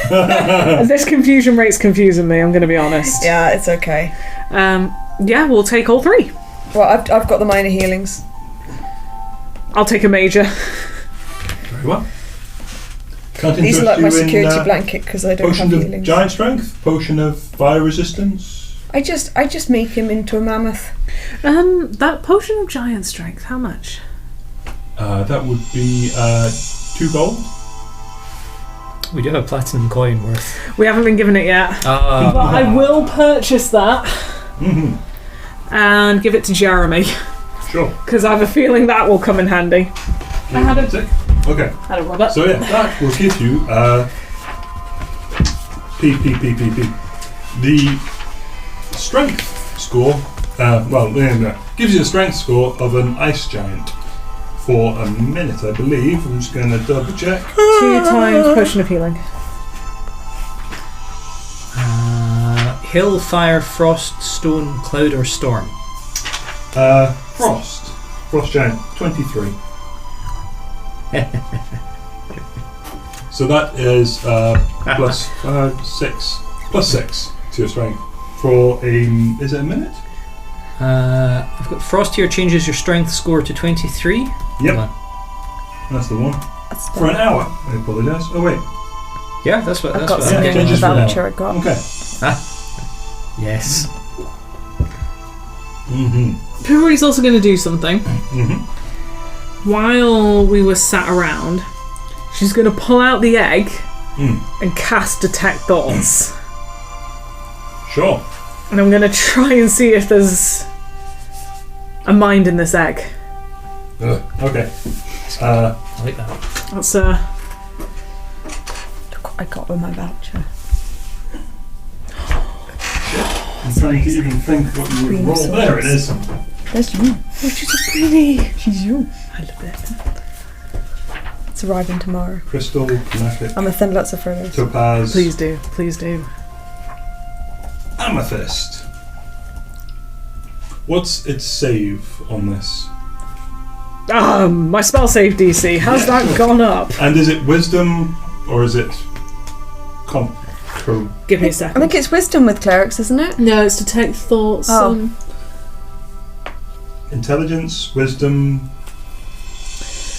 This confusion rate's confusing me. I'm going to be honest. Yeah, it's okay. Yeah, we'll take all 3. Well, I've got the minor healings. I'll take a major. Very well. Can't These are like my interest you security in blanket because I don't have potion of healings. giant strength, potion of fire resistance. I just make him into a mammoth. That potion of giant strength. How much? That would be 2 gold. We do have a platinum coin worth. We haven't been given it yet, but I will purchase that Mm-hmm. and give it to Jeremy Sure. because I have a feeling that will come in handy. I had a Tick. Okay. had a rubber. So yeah, that will give you the strength score. Gives you the strength score of an ice giant for a minute, I believe. I'm just going to double check. 2 times potion of healing. Hill, fire, frost, stone, cloud, or storm. Frost giant 23. So that is plus 6 to your strength for is it a minute? I've got frost here changes your strength score to 23. Yep. Hold on. That's the one. That's For an hour. I apologise. Oh wait. Yeah, that's what. I've That's got what something in the Changes for an voucher I hour. got. Okay. Yes. Mm-hmm. Puri's also going to do something. Mm-hmm. While we were sat around, she's going to pull out the egg Mm. and cast Detect Thoughts. Sure. And I'm going to try and see if there's a mind in this egg. Okay. I like that. That's I got with my voucher. I'm trying to even think what you would Green roll. sauce. There it is. That's you. Oh, she's so pretty. She's you. I love it. It's arriving tomorrow. Crystal, Magnetic, I'm gonna send lots of photos. Topaz, Please do. Please do. Amethyst. What's its save on this? My spell save DC. How's Yeah, that sure. gone up? And is it wisdom or is it Give me a I second. think it's wisdom with clerics, isn't it? No, it's Detect Thoughts. Oh. intelligence, wisdom?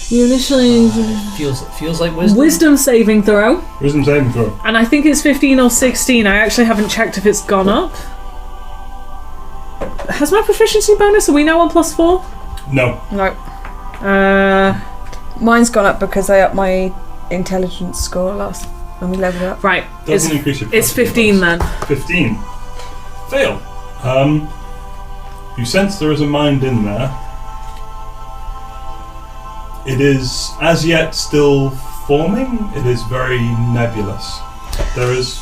You initially Feels like wisdom. wisdom saving throw, Wisdom saving throw. and I think it's 15 or 16. I actually haven't checked if it's gone up. Has my proficiency bonus? Are we now on +4? No. No. Mine's gone up because I upped my intelligence score last when we leveled up. Right. Doesn't increase your It's proficiency 15 bonus. then. 15. Fail. You sense there is a mind in there. It is as yet still forming. It is very nebulous. There is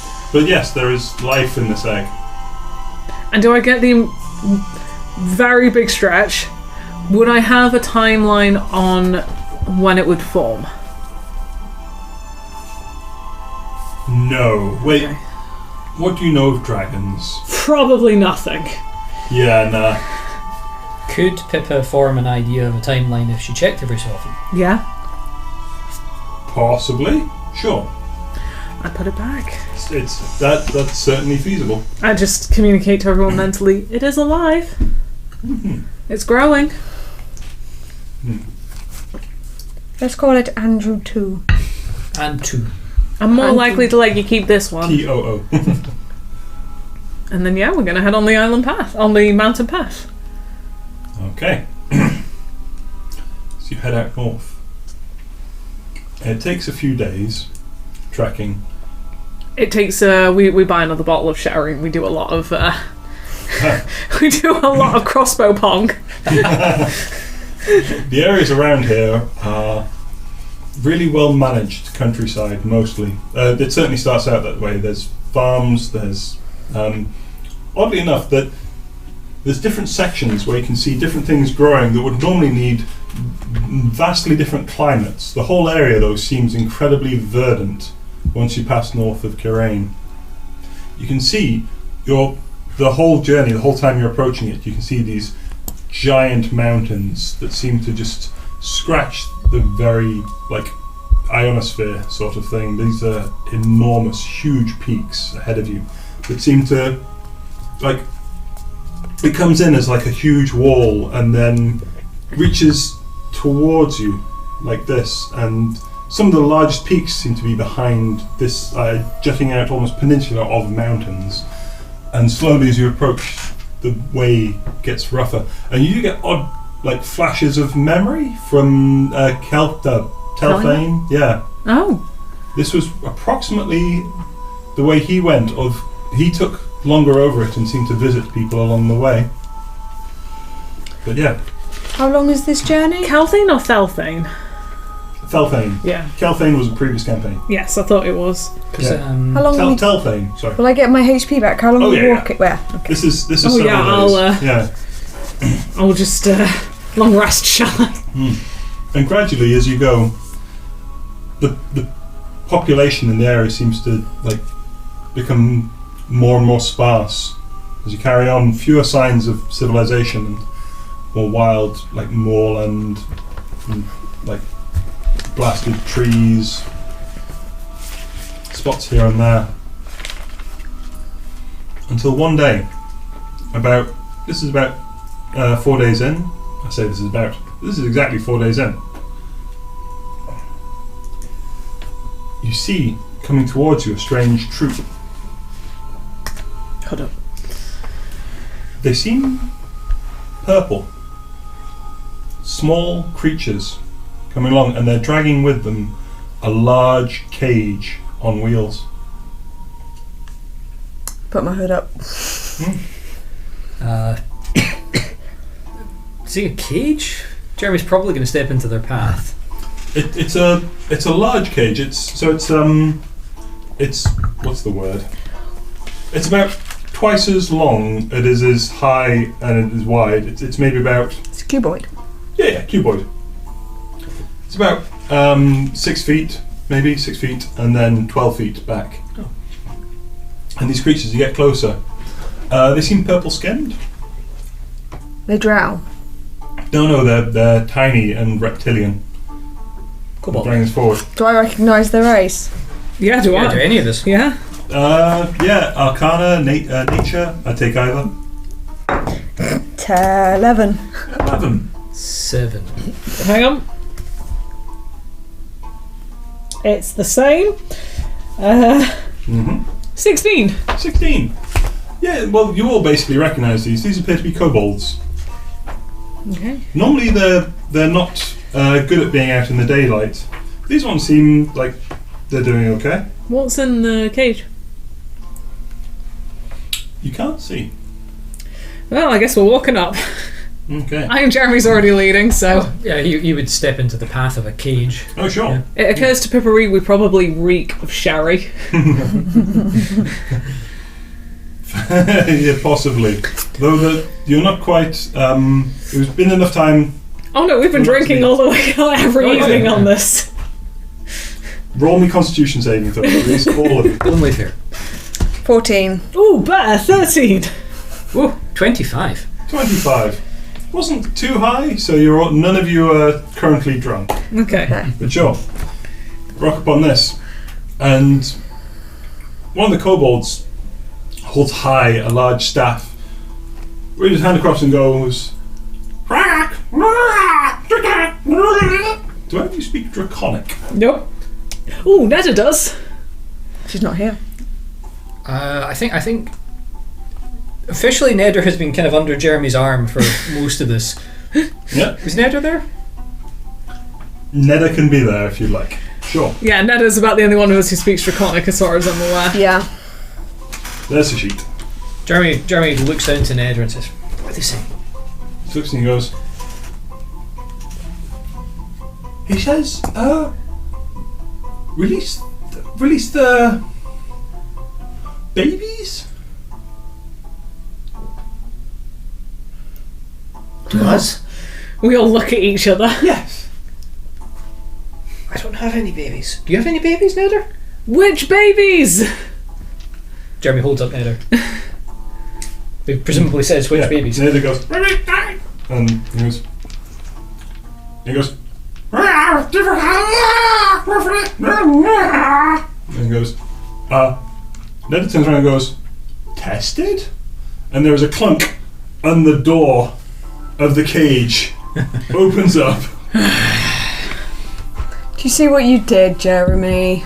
life in this egg. And do I get the very big stretch? Would I have a timeline on when it would form? No. Wait. Okay. What do you know of dragons? Probably nothing. Yeah, nah. Could Pippa form an idea of a timeline if she checked every so often? Yeah, Possibly. Sure. I put it back. That's certainly feasible. I just communicate to everyone mentally, it is alive. It's growing. Let's call it Andrew 2. And 2. I'm more likely to let you keep this one. T-O-O. And then, we're going to head on the island path, on the mountain path. Okay. So you head out north. It takes a few days trekking. It takes, we buy another bottle of sherry and we do a lot of, crossbow pong. The areas around here are really well managed countryside, mostly. It certainly starts out that way. There's farms, there's oddly enough that there's different sections where you can see different things growing that would normally need vastly different climates. The whole area though seems incredibly verdant once you pass north of Kirain. You can see the whole journey, the whole time you're approaching it, you can see these giant mountains that seem to just scratch the very ionosphere sort of thing. These are enormous, huge peaks ahead of you that seem to it comes in as like a huge wall and then reaches towards you like this, and some of the largest peaks seem to be behind this jutting out almost peninsula of mountains, and slowly as you approach the way gets rougher and you do get odd flashes of memory from Telfane. Yeah. Oh. This was approximately the way he went. He took longer over it and seemed to visit people along the way. But yeah. How long is this journey? Calthane or Thelthane? Thelfane. Yeah. Calthane was a previous campaign. Yes, I thought it was. Yeah. How long Telfane, sorry. will I get my HP back? How long will we walk it? Where? Okay. This is Oh, several yeah, days. I'll just long rest, shall I? And gradually as you go, the population in the area seems to become more and more sparse. As you carry on, fewer signs of civilization and more wild moorland and blasted trees, spots here and there. Until one day, this is about 4 days in. I say this is exactly 4 days in. You see coming towards you a strange troop. Hold up. They seem purple. Small creatures coming along, and they're dragging with them a large cage on wheels. Put my hood up. See a cage? Jeremy's probably going to step into their path. It's a large cage. It's what's the word? It's about twice as long. It is as high and it is wide. It's maybe about. It's a cuboid. Yeah, cuboid. It's about 6 feet, maybe 6 feet, and then 12 feet back. Oh. And these creatures, you get closer, they seem purple-skinned. They drown. No, they're tiny and reptilian. Cobalt. Bring us forward. Do I recognise their race? Yeah, do I? Do any of this? Yeah. Yeah, Arcana, Nature, I take either. 11. 11. 7. Hang on. It's the same. 16. 16. Yeah, well, you all basically recognise these. These appear to be kobolds. Okay. Normally they're not good at being out in the daylight. These ones seem like they're doing okay. What's in the cage? You can't see. Well, I guess we're walking up. Okay. I and Jeremy's already leading, so... Yeah, you would step into the path of a cage. Oh, sure. Yeah. It occurs to Pippery we probably reek of sherry. Yeah, possibly. Though you're not quite. It's been enough time. Oh no, we've been drinking all the way every evening on this. Roll me Constitution saving throw, please. All of you. Only fair. 14. Ooh, better, 13. Ooh, 25. 25. Wasn't too high, so none of you are currently drunk. Okay. But sure. Rock up on this. And one of the kobolds holds high a large staff, reaches his hand across and goes, do any of you speak Draconic? Nope. Ooh, Netta does. She's not here. I think officially Neder has been kind of under Jeremy's arm for most of this. Yeah. Is Neder there? Neda can be there if you'd like. Sure. Yeah, Neda's about the only one of us who speaks Draconic as far as I'm aware. Yeah. There's the sheet. Jeremy looks down to Neder and says, "What are they saying?" He looks and he goes. He says, release the babies? To us? We all look at each other. Yes. I don't have any babies. Do you have any babies, Neder? Which babies? Jeremy holds up Neder. He presumably says which babies. Neda goes, and he goes, and he goes, Neda turns around and goes, tested? And there is a clunk, and the door of the cage opens up. Do you see what you did, Jeremy?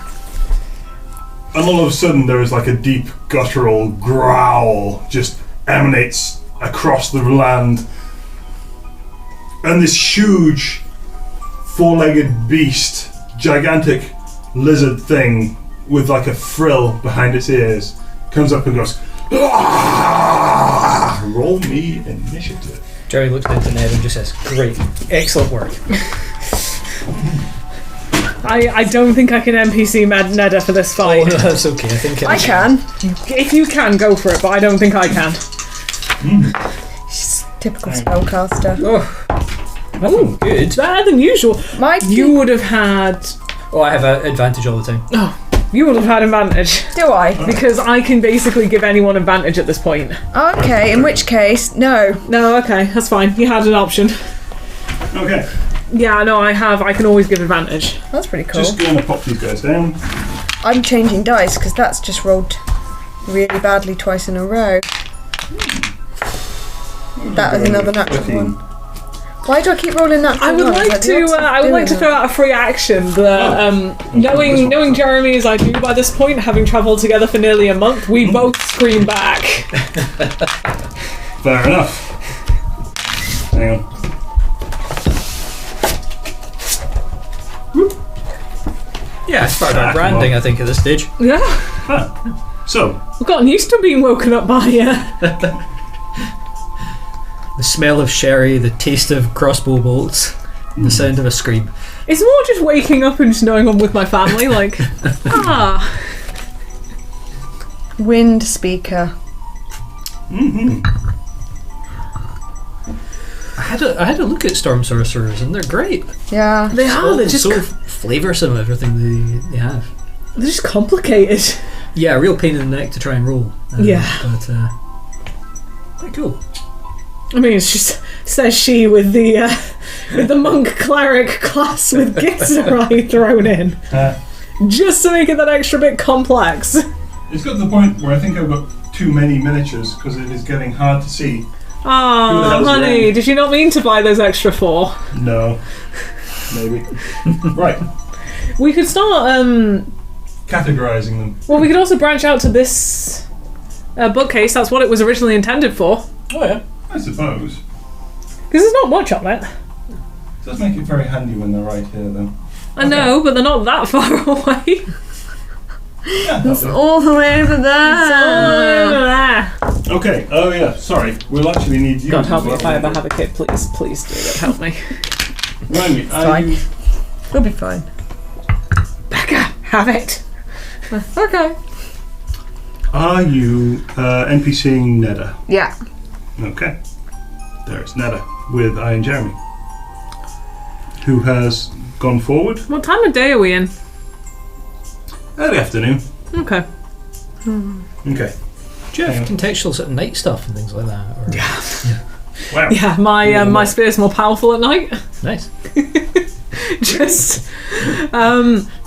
And all of a sudden there is like a deep guttural growl just emanates across the land. And this huge four-legged beast, gigantic lizard thing with like a frill behind its ears, comes up and goes, "Ah!" Roll me initiative. Jeremy looks down to Ned and just says, "Great, excellent work." I don't think I can NPC Neda for this fight. Oh, no, that's okay. I think I can. If you can, go for it, but I don't think I can. She's typical spellcaster. Oh, good. Better than usual. You would have had... Oh, I have an advantage all the time. Oh, you would have had advantage. Do I? Because I can basically give anyone advantage at this point. Okay, in which case, no. No, okay, that's fine. You had an option. Okay. Yeah, no, I have. I can always give advantage. That's pretty cool. Just gonna pop these guys down. I'm changing dice because that's just rolled really badly twice in a row. That is another natural 13. one. Why do I keep rolling that? I would like to. I would like to throw out a free action that, knowing Jeremy as I do by this point, having travelled together for nearly a month, we both scream back. Fair enough. Hang on. Yeah, it's part of our branding, I think, at this stage. Yeah, Ah. So, I've gotten used to being woken up by The smell of sherry, the taste of crossbow bolts, the sound of a scream. It's more just waking up and just knowing I'm with my family. Like, Wind speaker. I had a look at Storm Sorcerers, and they're great. Yeah. they are. They're just so flavoursome, everything they have. they're just complicated. Yeah, a real pain in the neck to try and roll. Yeah. But, quite cool. I mean, she says she with the monk cleric class with Gitzerai thrown in, just to make it that extra bit complex. it's got to the point where I think I've got too many miniatures because it is getting hard to see. Oh, honey, around? did you not mean to buy those extra 4? No. Maybe. Right. We could start. Categorizing them. Well, we could also branch out to this bookcase. That's what it was originally intended for. Oh, yeah. I suppose. Because there's not much on it. It does make it very handy when they're right here, though. I know, but they're not that far away. Yeah, It's all the way over there. okay. Oh yeah. Sorry. We'll actually need you. God help as me well. if I ever have a kid. Please do it. Help me. Remind me. fine. We'll be fine. Becca, have it. Okay. Are you NPCing Neda? Yeah. Okay. There's Neda with Iron Jeremy, who has gone forward. What time of day are we in? Early afternoon. Okay. Okay. Do you have contextual sort of night stuff and things like that? Or? Wow. Yeah, my spear's more powerful at night. Nice. Just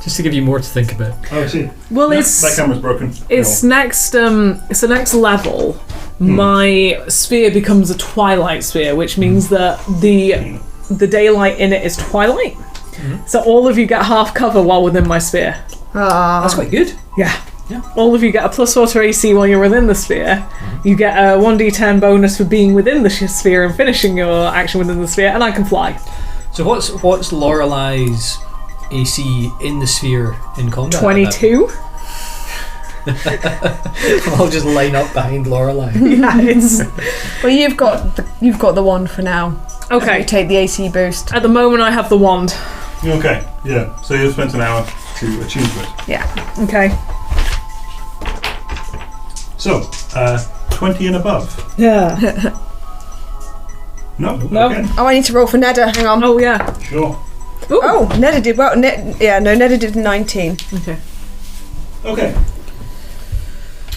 Just to give you more to think about. Oh, I see. well, Yeah, it's that camera's broken. it's next it's the next level. My sphere becomes a twilight sphere, which means that the daylight in it is twilight. So all of you get half cover while within my sphere. Ah. That's quite good. Yeah. All of you get a +4 to AC while you're within the sphere. You get a 1d10 bonus for being within the sphere and finishing your action within the sphere, and I can fly. So what's Lorelai's AC in the sphere in combat? 22. I'll just line up behind Lorelai. Yeah, it's... Well, you've got the wand for now. Okay. You take the AC boost. At the moment, I have the wand. Okay, yeah. So you've spent an hour to attune to it. Yeah. Okay. So, 20 and above. Yeah. No? No. Okay. Oh, I need to roll for Neda. Hang on. Oh, yeah. Sure. Ooh. Oh, Neda did well. Neda did 19. Okay. Okay.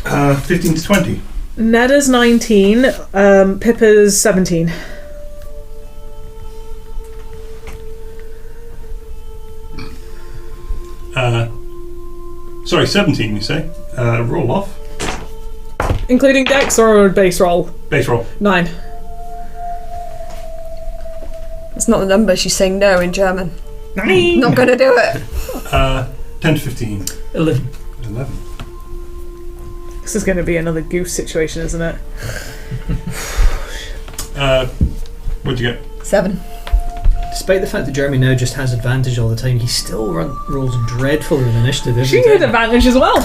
15 to 20. Neda's 19, Pippa's 17. Sorry, 17 you say? Roll off. Including dex or base roll? Base roll. 9. It's not the number. She's saying no in German. 9! Not going to do it. 10 to 15. 11. 11. This is going to be another goose situation, isn't it? What'd you get? 7. Despite the fact that Jeremy now just has advantage all the time, he still rolls dreadfully with initiative every She time. had advantage as well.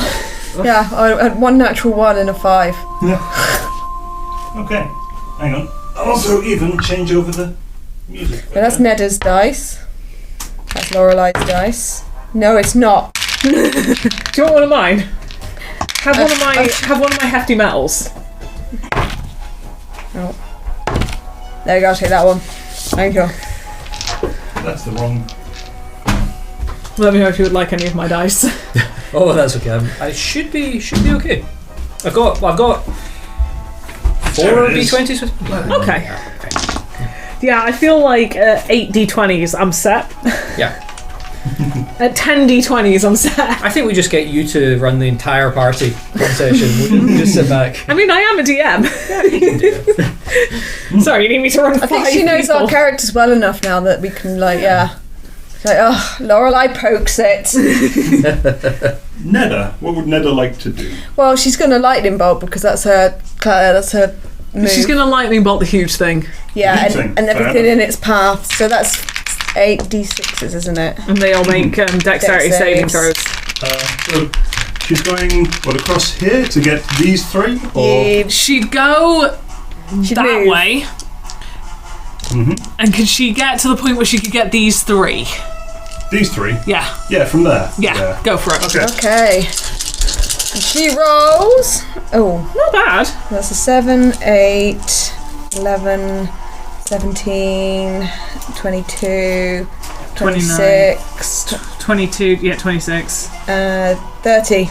Yeah, I had 1 natural 1 and a 5. Yeah. Okay. Hang on. I'll also even change over the music. But that's Neda's dice. That's Lorelai's dice. No, it's not. Do you want one of mine? Have one of my hefty metals. Oh. There you go, I'll take that one. Thank you. That's the wrong. Let me know if you would like any of my dice. Oh, that's okay. I should be okay. I've got 4 There it is. d20s. Okay. Yeah, I feel like 8 d20s, I'm set. Yeah. At 10 d20s, I'm set. I think we just get you to run the entire party one session. We just sit back. I mean, I am a DM. Sorry, you need me to run 5 I think she knows people. our characters well enough now that we can, like, yeah. It's like, oh, Lorelai pokes it. Neda. What would Neda like to do? Well, she's going to lightning bolt because that's her move. She's going to lightning bolt the huge thing. Yeah, Huge thing. and everything Fair in its path. So that's 8 d6s, isn't it? And they all make dexterity Dex saving saves. throws. So she's going across here to get these 3, or Yeah, She'd go she'd that move. way. And could she get to the point where she could get these 3? these 3? Yeah. Yeah, from there. Yeah. Go for it. Okay. Okay. And she rolls. Oh, Not bad. that's a 7, 8, 11, 17, 22, 26, 22, yeah, 26. 30.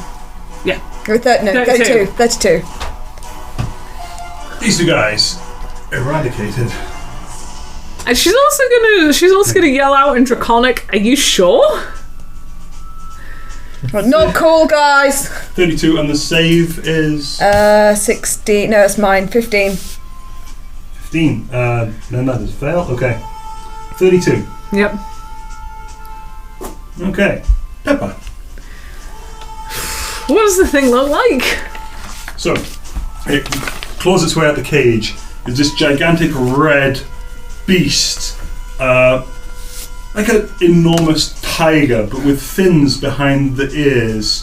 Yeah. Or 32. 32. These 2 guys eradicated. And she's also gonna yell out in Draconic, "Are you sure?" Well, not cool, guys. 32, and the save is 16. No, it's mine. 15. 15. Then that is fail. Okay. 32. Yep. Okay. Pepper. What does the thing look like? So, it claws its way out the cage. There's this gigantic red beast, like an enormous tiger, but with fins behind the ears.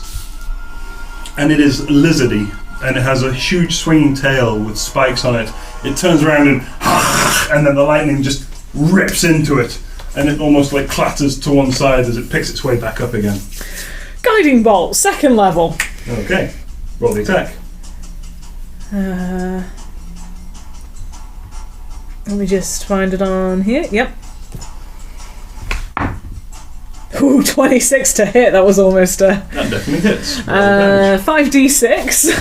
And it is lizardy, and it has a huge swinging tail with spikes on it. It turns around and then the lightning just rips into it, and it almost like clatters to one side as it picks its way back up again. Guiding bolt, 2nd level. Okay, roll the attack. Let me just find it on here. Yep. Ooh, 26 to hit. That was almost a... That definitely hits. Roll damage. 5d6.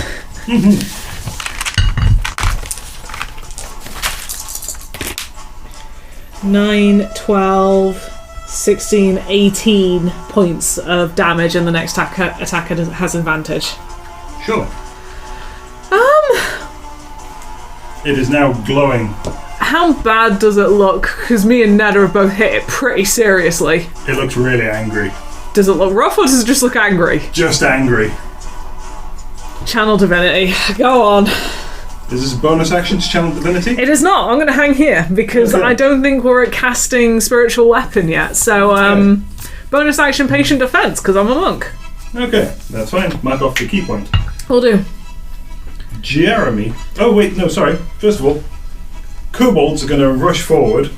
9, 12, 16, 18 points of damage, and the next attacker has advantage. Sure. It is now glowing. How bad does it look? Because me and Ned have both hit it pretty seriously. It looks really angry. Does it look rough or does it just look angry? Just angry. Channel divinity. Go on. Is this a bonus action to channel divinity? It is not. I'm going to hang here because Okay. I don't think we're at casting spiritual weapon yet. So, bonus action patient defense because I'm a monk. Okay, that's fine. Mark off the key point. Will do. Jeremy. Oh wait, no, sorry. First of all, kobolds are going to rush forward.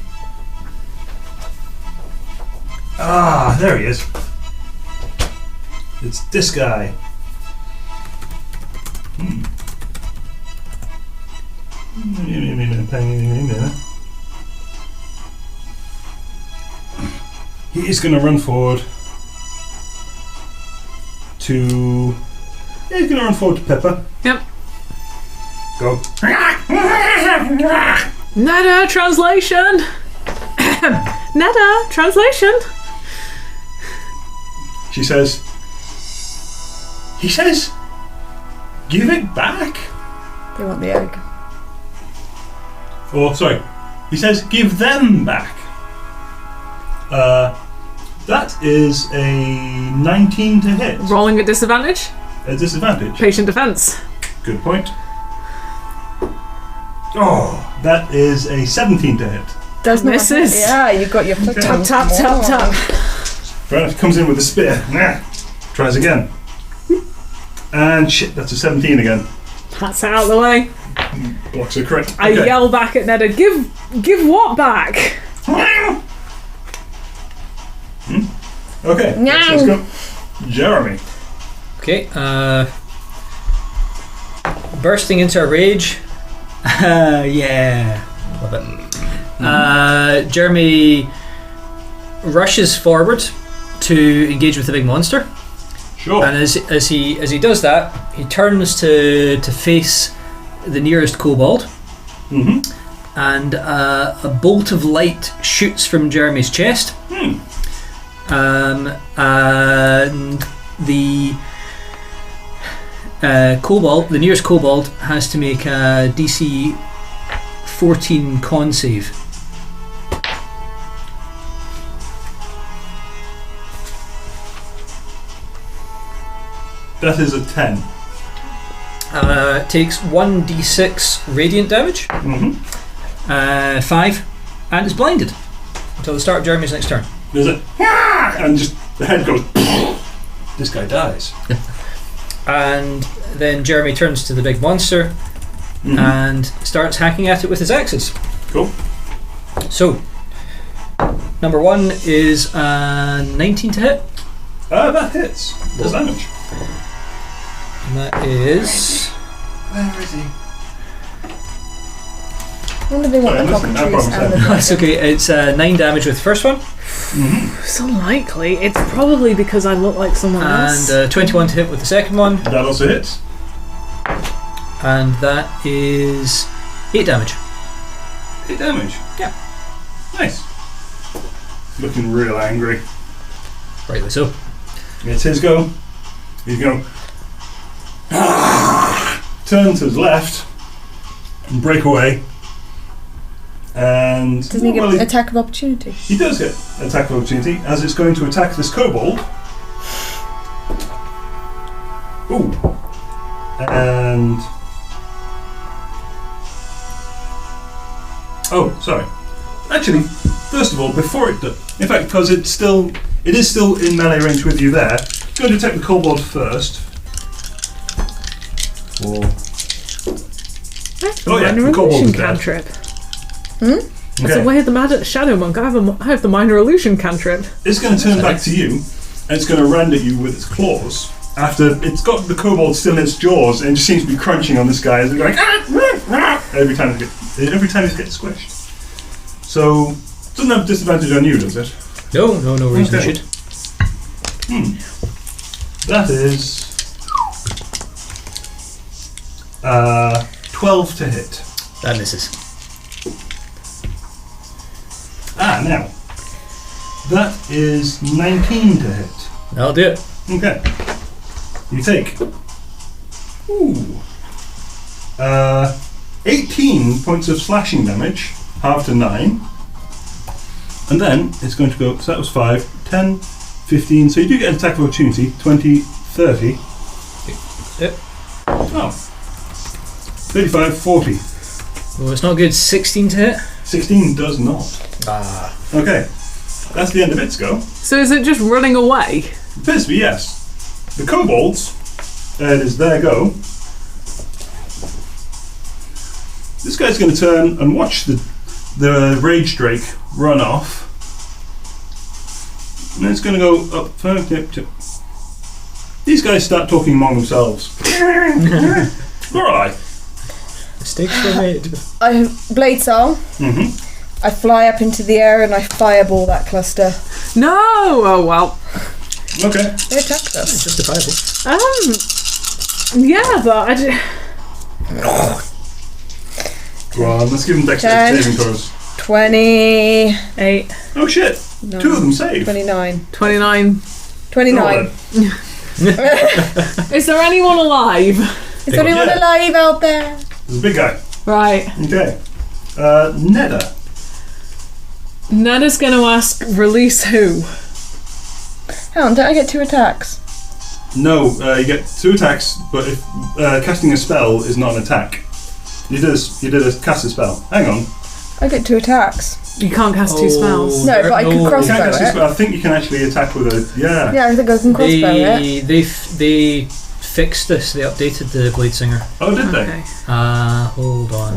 Ah, there he is. It's this guy. He is going to run forward to... Yeah, he's going to run forward to Pepper. Yep. Go. Nada translation. Nada translation. She says... He says... Give it back? They want the egg. Or, sorry, he says, give them back. That is a 19 to hit. Rolling at disadvantage. A disadvantage. Patient defense. Good point. Oh, that is a 17 to hit. Does not Misses. hit. Yeah, you got your foot Okay. down. Tap, tap, tap. Fair enough, comes in with a spear. Nah. Tries again. And shit, that's a 17 again. That's out of the way. Blocks a crit. I yell back at Neda, give what back? Okay, Nyang. let's go. Jeremy. Okay, bursting into a rage. Yeah, love it. Jeremy rushes forward to engage with the big monster, Sure. and as he does that, he turns to face the nearest kobold, Mm-hmm. and a bolt of light shoots from Jeremy's chest. And the kobold, the nearest kobold, has to make a DC 14 con save. That is a 10. Takes 1d6 radiant damage, Mm-hmm. 5, and is blinded until the start of Jeremy's next turn. There's a... And just the head goes... This guy dies. And then Jeremy turns to the big monster and starts hacking at it with his axes. Cool. So, number 1 is 19 to hit. That hits. Does damage. And that is... Where is he? I wonder if they want the Sorry, listen, I cockatrice promise and the That's okay, it's 9 damage with the first one, It's unlikely. It's probably because I look like someone else. and 21 to hit with the second one, That also hits. and that is 8 damage. 8 damage. Yeah. Nice. Looking real angry. Rightly so. It's his go. He's going... Turn to his left and break away. And... Doesn't he get attack of opportunity? He does get attack of opportunity, as it's going to attack this kobold. Ooh. And... Oh, sorry. Actually, first of all, before it does... In fact, because it is still in melee range with you there, it's going to attack the kobold first. Oh yeah, the kobold is illusion dead. cantrip. That's Okay. the way of the shadow monk. I have the minor illusion cantrip. It's going to turn back to you, and it's going to rend at you with its claws. After it's got the kobold still in its jaws, and it just seems to be crunching on this guy as it's going every time it gets squished. So it doesn't have disadvantage on you, does it? No reason Okay. it should. That is 12 to hit. That misses. Now that is 19 to hit. That'll do it. Okay. You take 18 points of slashing damage, half to 9. And then it's going to go, so that was 5, 10, 15, so you do get an attack of opportunity, 20, 30. Yep. Oh. 35, 40. Well, it's not good. 16 to hit. 16 does not. Ah. Okay. That's the end of its go. So is it just running away? It appears to be, yes. The kobolds, it is their go. This guy's going to turn and watch the Rage Drake run off. And then it's going to go up. These guys start talking among themselves. Alright. Mistakes were made. I blade song. Mm-hmm. I fly up into the air and I fireball that cluster. No! Oh, well. Okay. They attacked us. Justifiable. Yeah, but Well, let's give them dexterity 10. saving throws. 28. Oh shit! No. 2 of them save. 29. 29. 29. Is there anyone alive? Is anyone Yeah. alive out there? There's a big guy. Right. Okay. Neda. Nada's going to ask, release who? Hang on, don't I get 2 attacks? No, you get 2 attacks, but if casting a spell is not an attack. You did a cast a spell. Hang on. I get 2 attacks. You can't cast 2 spells. No, but I could You crossbow can't cast a it. spell. I think you can actually attack with a Yeah, I think I can crossbow it. They fixed this. They updated the Blade Singer. Oh, did they? Okay. Hold on.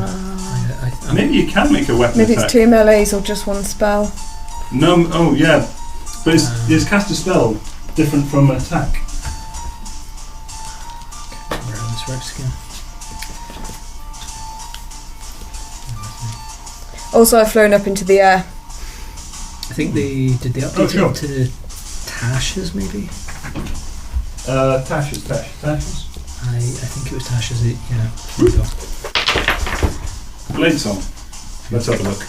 Maybe you can make a weapon Maybe attack. it's 2 melees or just 1 spell. No, oh yeah. But is cast a spell different from an attack? Where this works again. Also, I've flown up into the air. I think they update sure. it to Tashes maybe. Tashes. I think it was Tashes. Yeah. There we go. Blade song. Let's have a look.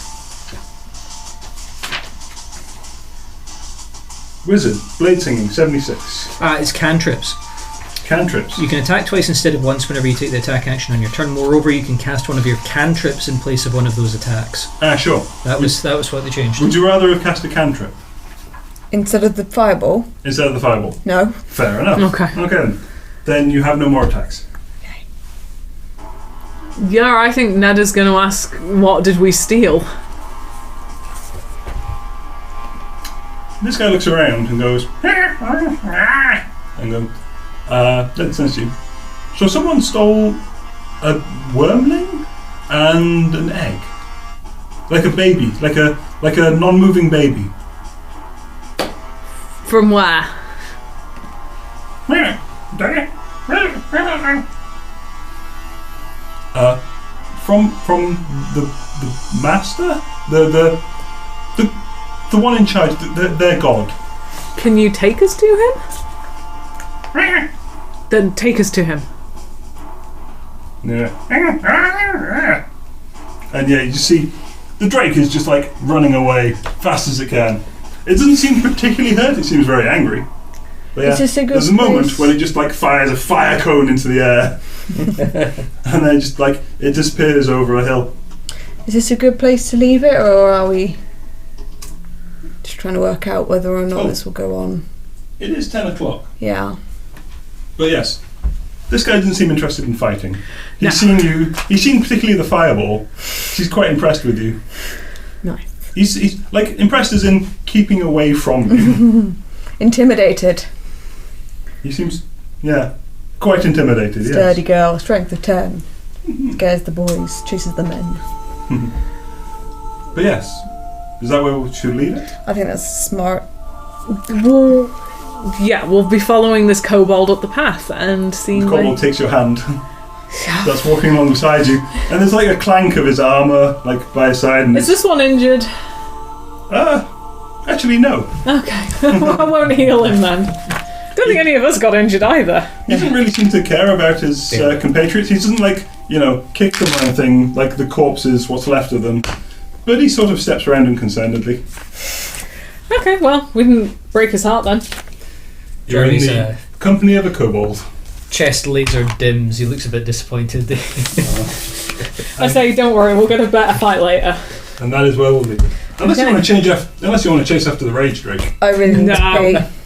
Wizard, blade singing, 76. It's cantrips. Cantrips. You can attack twice instead of once whenever you take the attack action on your turn. Moreover, you can cast one of your cantrips in place of one of those attacks. Sure. That was what they changed. Would you rather have cast a cantrip Instead of the fireball? instead of the fireball? No. Fair enough. Okay. Okay then you have no more attacks. Yeah, I think Nada's going to ask, what did we steal? This guy looks around and goes, and goes, let's see. So someone stole a wormling and an egg, like a baby, like a non-moving baby. From where? From the master, the one in charge, their god. Can you take us to him? Then take us to him. Yeah. And yeah, you see, the drake is just like running away fast as it can. It doesn't seem particularly hurt. It seems very angry. But yeah, Is this a good there's a moment place? when it just like fires a fire cone into the air, and then just like it disappears over a hill. Is this a good place to leave it, or are we just trying to work out whether or not this will go on? It is 10 o'clock. Yeah. But yes, this guy doesn't seem interested in fighting. No. He's seen you. He's seen particularly the fireball. He's quite impressed with you. Nice. He's like impressed as in keeping away from you. Intimidated. He seems, yeah, quite intimidated. Sturdy Yes. girl, strength of 10. Scares the boys, chases the men. But yes, is that where we should leave it? I think that's smart. We'll be following this kobold up the path and seeing The where... kobold takes your hand. That's walking along beside you, and there's like a clank of his armor, like by his side. And Is this one injured? actually no. Okay. I won't heal him then. Don't think any of us got injured either. He doesn't really seem to care about his compatriots. He doesn't like, kick them or anything, like the corpses, what's left of them. But he sort of steps around unconcernedly. Okay, well, we didn't break his heart then. You're in Jeremy's the company of a kobold. chest laser dims. He looks a bit disappointed. I say, don't worry, we'll get a better fight later. And that is where we'll leave it. Unless you want to chase after the rage drake. I really need No. to pee.